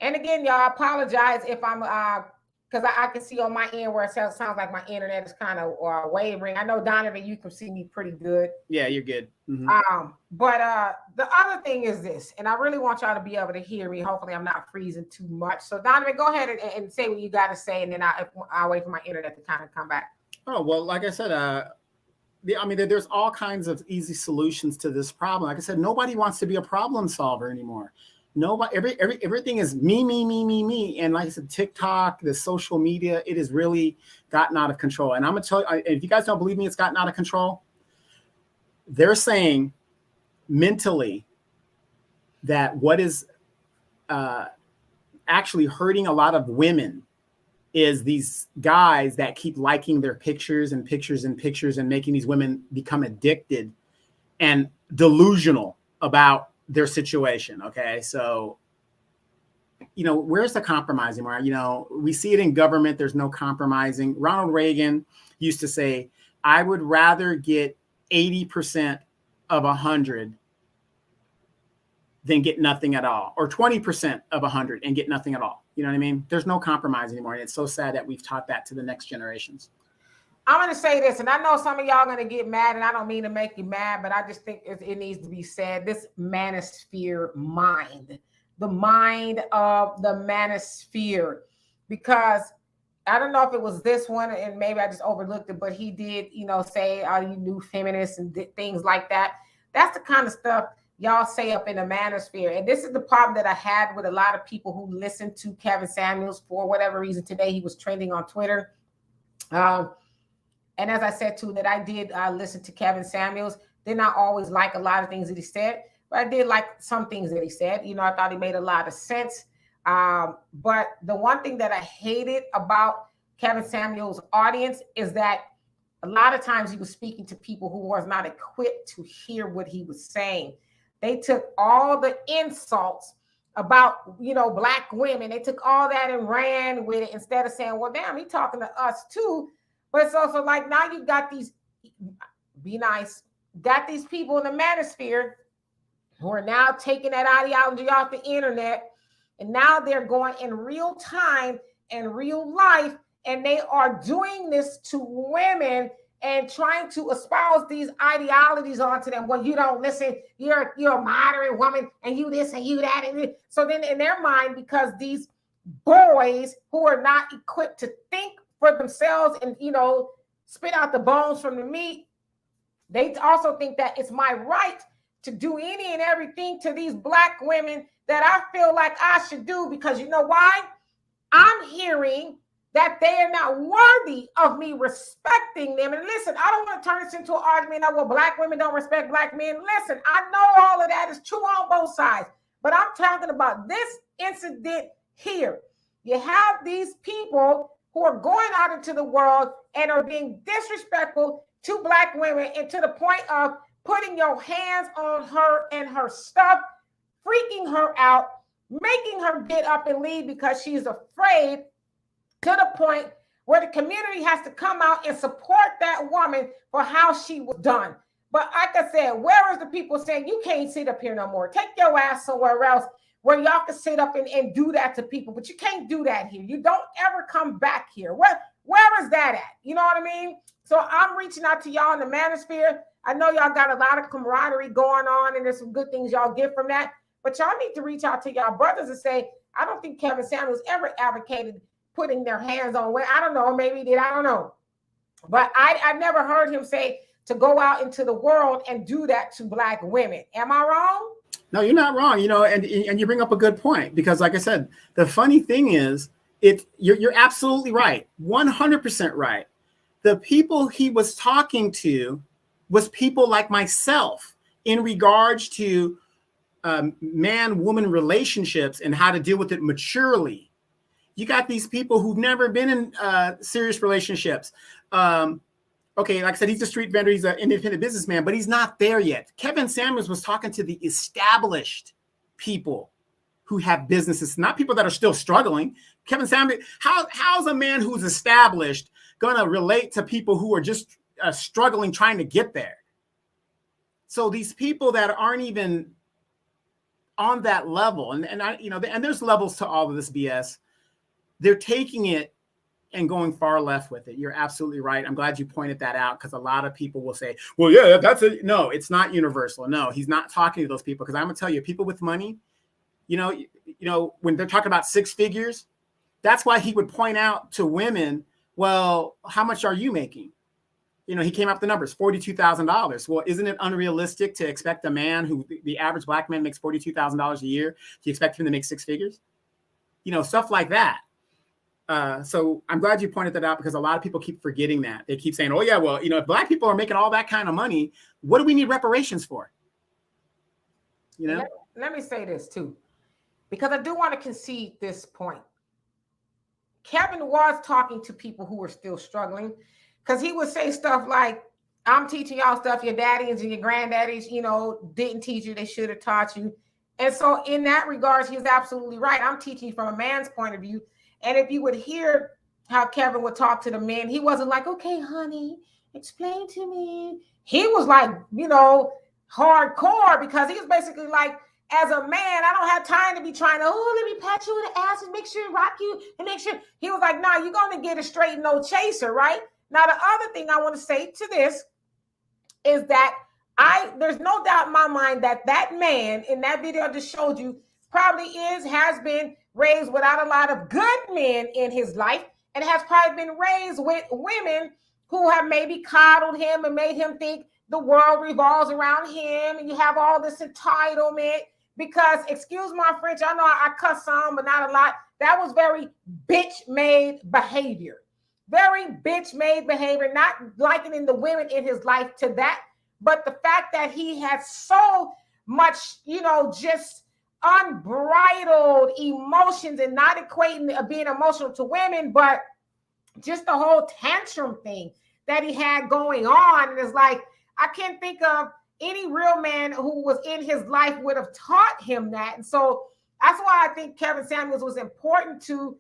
And again, y'all, I apologize if I'm, because I can see on my end where it sounds like my internet is kind of wavering. I know, Donovan, you can see me pretty good. Yeah, you're good. Mm-hmm. But the other thing is this, and I really want y'all to be able to hear me. Hopefully I'm not freezing too much. So Donovan, go ahead and say what you got to say, and then I'll wait for my internet to kind of come back. Oh, well, like I said, I mean, there's all kinds of easy solutions to this problem. Like I said, nobody wants to be a problem solver anymore. Nobody, everything is me. And like I said, TikTok, the social media, it has really gotten out of control. And I'm going to tell you, if you guys don't believe me, it's gotten out of control. They're saying mentally that what is actually hurting a lot of women is these guys that keep liking their pictures and making these women become addicted and delusional about their situation. Okay. So, you know, where's the compromise anymore? You know, we see it in government. There's no compromising. Ronald Reagan used to say, I would rather get 80% of 100 than get nothing at all, or 20% of 100 and get nothing at all. You know what I mean? There's no compromise anymore. And it's so sad that we've taught that to the next generations. I'm going to say this, and I know some of y'all going to get mad, and I don't mean to make you mad, but I just think it needs to be said. This manosphere mind, the mind of the manosphere, because I don't know if it was this one, and maybe I just overlooked it, but he did, say, "Are you new feminists?" and things like that. That's the kind of stuff y'all say up in the manosphere. And this is the problem that I had with a lot of people who listen to Kevin Samuels for whatever reason. Today he was trending on Twitter. And as I said too, that I did listen to Kevin Samuels. Did not always like a lot of things that he said, but I did like some things that he said. I thought he made a lot of sense. But the one thing that I hated about Kevin Samuels' audience is that a lot of times he was speaking to people who was not equipped to hear what he was saying. They took all the insults about, Black women. They took all that and ran with it instead of saying, well, damn, he talking to us too. But it's also like now you got these, be nice, got these people in the manosphere who are now taking that ideology off the internet. And now they're going in real time and real life. And they are doing this to women and trying to espouse these ideologies onto them. Well, you don't listen. You're a moderate woman and you this and you that. And so then in their mind, because these boys who are not equipped to think for themselves and, spit out the bones from the meat, they also think that it's my right to do any and everything to these Black women that I feel like I should do, because you know why? I'm hearing that they are not worthy of me respecting them. And listen, I don't want to turn this into an argument of, well, Black women don't respect Black men. Listen, I know all of that is true on both sides, but I'm talking about this incident here. You have these people who are going out into the world and are being disrespectful to Black women, and to the point of putting your hands on her and her stuff, freaking her out, making her get up and leave because she's afraid, to the point where the community has to come out and support that woman for how she was done. But like I said, where is the people saying you can't sit up here no more? Take your ass somewhere else where y'all can sit up and do that to people, but you can't do that here. You don't ever come back here. Where is that at? You know what I mean? So I'm reaching out to y'all in the manosphere. I know y'all got a lot of camaraderie going on, and there's some good things y'all get from that. But y'all need to reach out to y'all brothers and say, I don't think Kevin Samuels ever advocated putting their hands on women. I don't know, maybe he did, I don't know. But I never heard him say to go out into the world and do that to Black women. Am I wrong? No, you're not wrong. And you bring up a good point, because like I said, the funny thing is, you're absolutely right. 100% right. The people he was talking to was people like myself in regards to man-woman relationships and how to deal with it maturely. You got these people who've never been in serious relationships. Okay, like I said, he's a street vendor. He's an independent businessman, but he's not there yet. Kevin Samuels was talking to the established people who have businesses, not people that are still struggling. Kevin Samuels, how's a man who's established going to relate to people who are just struggling, trying to get there? So these people that aren't even on that level, and there's levels to all of this BS. They're taking it and going far left with it. You're absolutely right. I'm glad you pointed that out, because a lot of people will say, well, yeah, that's it. No, it's not universal. No, he's not talking to those people, because I'm going to tell you, people with money, when they're talking about six figures, that's why he would point out to women, well, how much are you making? He came up with the numbers, $42,000. Well, isn't it unrealistic to expect a man who the average Black man makes $42,000 a year, to expect him to make six figures? Stuff like that. So I'm glad you pointed that out, because a lot of people keep forgetting that. They keep saying, oh yeah, well, if Black people are making all that kind of money, what do we need reparations for? Let me say this too, because I do want to concede this point. Kevin was talking to people who were still struggling, because he would say stuff like, I'm teaching y'all stuff your daddies and your granddaddies, didn't teach you, they should have taught you. And so in that regards, he was absolutely right. I'm teaching from a man's point of view. And if you would hear how Kevin would talk to the men, he wasn't like, okay, honey, explain to me. He was like, hardcore, because he was basically like, as a man, I don't have time to be trying to, let me pat you in the ass and make sure it rock you and make sure. He was like, nah, you're going to get it straight, no chaser, right? Now, the other thing I want to say to this is that there's no doubt in my mind that that man in that video I just showed you probably has been raised without a lot of good men in his life, and has probably been raised with women who have maybe coddled him and made him think the world revolves around him, and you have all this entitlement. Because, excuse my French, I know I cuss some, but not a lot. That was very bitch-made behavior. Very bitch-made behavior, not likening the women in his life to that, but the fact that he has so much, just unbridled emotions, and not equating being emotional to women, but just the whole tantrum thing that he had going on. And it's like, I can't think of any real man who was in his life would have taught him that. And so that's why I think Kevin Samuels was important to,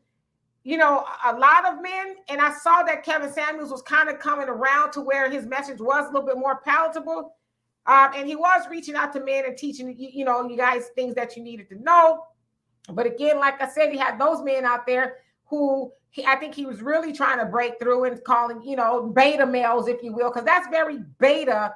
a lot of men. And I saw that Kevin Samuels was kind of coming around to where his message was a little bit more palatable. And he was reaching out to men and teaching, you guys things that you needed to know. But again, like I said, he had those men out there who I think he was really trying to break through and calling, beta males, if you will, because that's very beta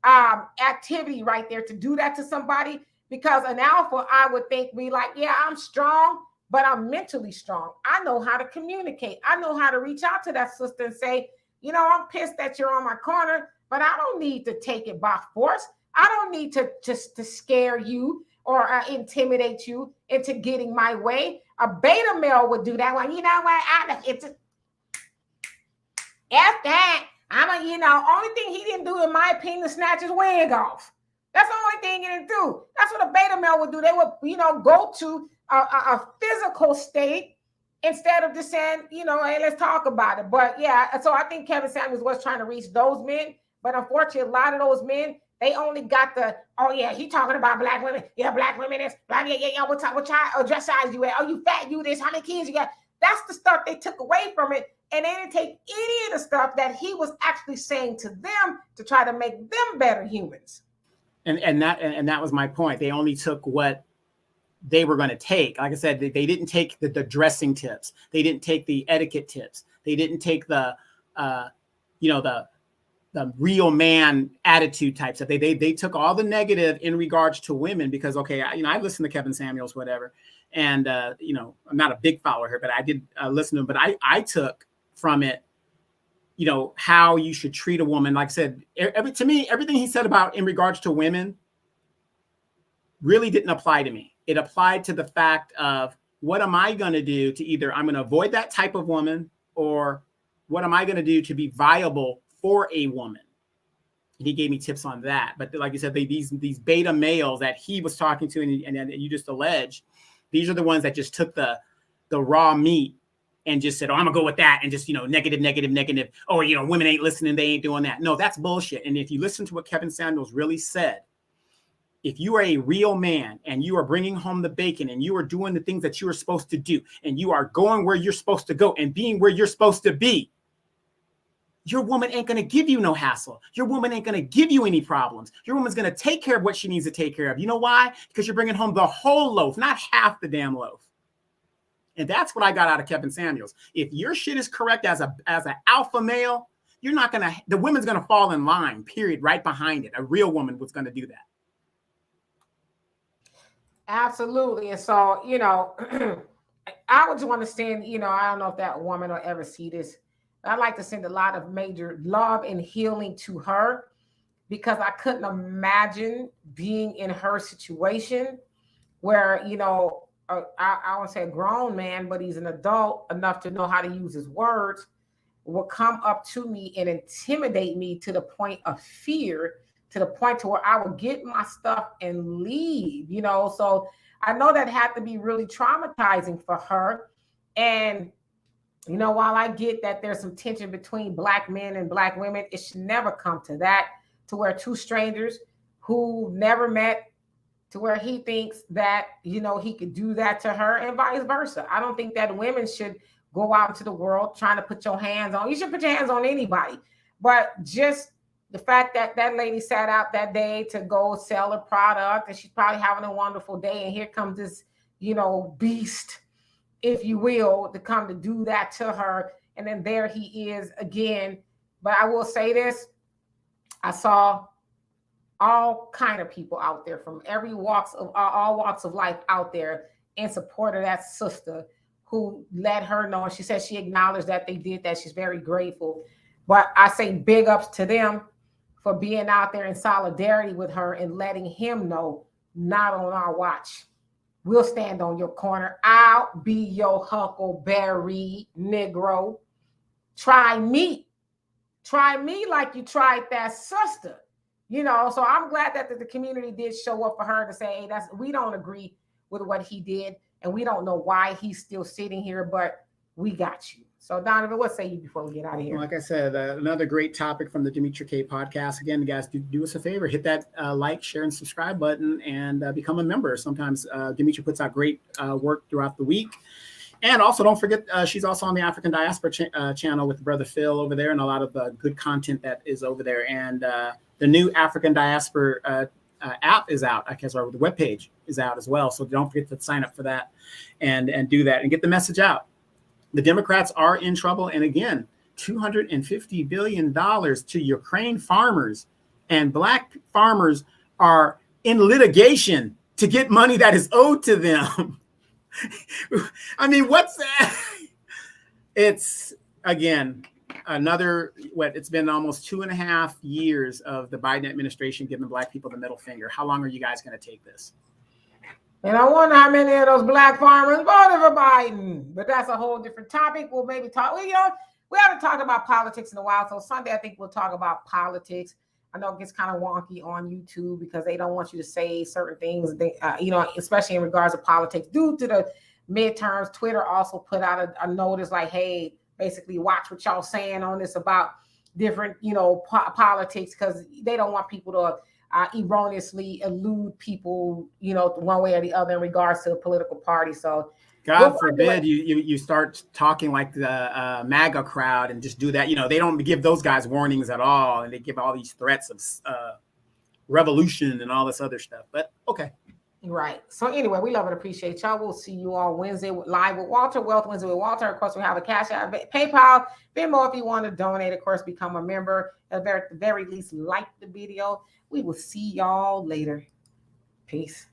activity right there, to do that to somebody. Because an alpha, I would think, be like, yeah, I'm strong, but I'm mentally strong. I know how to communicate. I know how to reach out to that sister and say, I'm pissed that you're on my corner, but I don't need to take it by force. I don't need to just to scare you or intimidate you into getting my way. A beta male would do that one. You know what? It's F that. Only thing he didn't do, in my opinion, is snatch his wig off. That's the only thing he didn't do. That's what a beta male would do. They would, go to a physical state instead of just saying, hey, let's talk about it. But yeah, so I think Kevin Samuels was trying to reach those men. But unfortunately, a lot of those men, they only got the, oh yeah, he talking about black women. Yeah, black women is, black, yeah, what dress size you at? Oh, you fat, you this, how many kids you got? That's the stuff they took away from it. And they didn't take any of the stuff that he was actually saying to them to try to make them better humans. And that was my point. They only took what they were going to take. Like I said, they didn't take the dressing tips. They didn't take the etiquette tips. They didn't take the real man attitude type stuff. They took all the negative in regards to women, because, okay, I listened to Kevin Samuels, whatever. And, I'm not a big follower here, but I did listen to him. But I took from it, how you should treat a woman. Like I said, to me, everything he said about in regards to women really didn't apply to me. It applied to the fact of, what am I going to do to either I'm going to avoid that type of woman, or what am I going to do to be viable for a woman? And he gave me tips on that. But like you said, these beta males that he was talking to, and you just alleged, these are the ones that just took the raw meat and just said, oh, I'm gonna go with that, and just, negative. Oh, women ain't listening, they ain't doing that. No, that's bullshit. And if you listen to what Kevin Samuels really said, if you are a real man and you are bringing home the bacon and you are doing the things that you are supposed to do, and you are going where you're supposed to go and being where you're supposed to be, your woman ain't going to give you no hassle. Your woman ain't going to give you any problems. Your woman's going to take care of what she needs to take care of. You know why? Because you're bringing home the whole loaf, not half the damn loaf. And that's what I got out of Kevin Samuels. If your shit is correct as an alpha male, the woman's going to fall in line, period, right behind it. A real woman was going to do that. Absolutely. And so, I would just want to send, I don't know if that woman will ever see this. I'd like to send a lot of major love and healing to her, because I couldn't imagine being in her situation where, I won't say a grown man, but he's an adult enough to know how to use his words, will come up to me and intimidate me to the point of fear, to the point to where I would get my stuff and leave, So I know that had to be really traumatizing for her. And, while I get that there's some tension between black men and black women, it should never come to that, to where two strangers who never met, to where he thinks that, he could do that to her, and vice versa. I don't think that women should go out into the world trying to put your hands on. You should put your hands on anybody. But just the fact that that lady sat out that day to go sell a product, and she's probably having a wonderful day, and here comes this, beast, if you will, to come to do that to her. And then there he is again, But I will say this, I saw all kind of people out there from every all walks of life out there in support of that sister who let her know. And she said she acknowledged that they did that. She's very grateful. But I say big ups to them for being out there in solidarity with her and letting him know, not on our watch. We'll stand on your corner. I'll be your Huckleberry Negro. Try me. Try me like you tried that sister. You know, so I'm glad that the community did show up for her to say, hey, we don't agree with what he did, and we don't know why he's still sitting here, but we got you. So Donovan, what say you before we get out of here? Like I said, another great topic from the Demetra K podcast. Again, guys, do us a favor, hit that like, share, and subscribe button, and become a member. Sometimes Demetra puts out great work throughout the week. And also, don't forget, she's also on the African Diaspora channel with Brother Phil over there, and a lot of good content that is over there. And the new African Diaspora app is out, I guess, or the webpage is out as well. So don't forget to sign up for that and do that and get the message out. The Democrats are in trouble. And again, $250 billion to Ukraine farmers, and Black farmers are in litigation to get money that is owed to them. I mean, what's that? It's, again, it's been almost 2.5 years of the Biden administration giving Black people the middle finger. How long are you guys going to take this? And I wonder how many of those Black farmers voted for Biden. But that's a whole different topic. We'll maybe talk. We haven't talked about politics in a while. So Sunday, I think we'll talk about politics. I know it gets kind of wonky on YouTube because they don't want you to say certain things, especially in regards to politics. Due to the midterms, Twitter also put out a notice like, hey, basically watch what y'all saying on this about different, politics, because they don't want people to erroneously elude people, one way or the other in regards to a political party. So God forbid you start talking like the MAGA crowd and just do that. They don't give those guys warnings at all, and they give all these threats of revolution and all this other stuff. But okay. Right. So anyway, we love and appreciate y'all. We'll see you all Wednesday live with Walter, Wealth Wednesday with Walter. Of course, we have a Cash App, PayPal, Venmo if you want to donate. Of course, become a member. At the very least, like the video. We will see y'all later. Peace.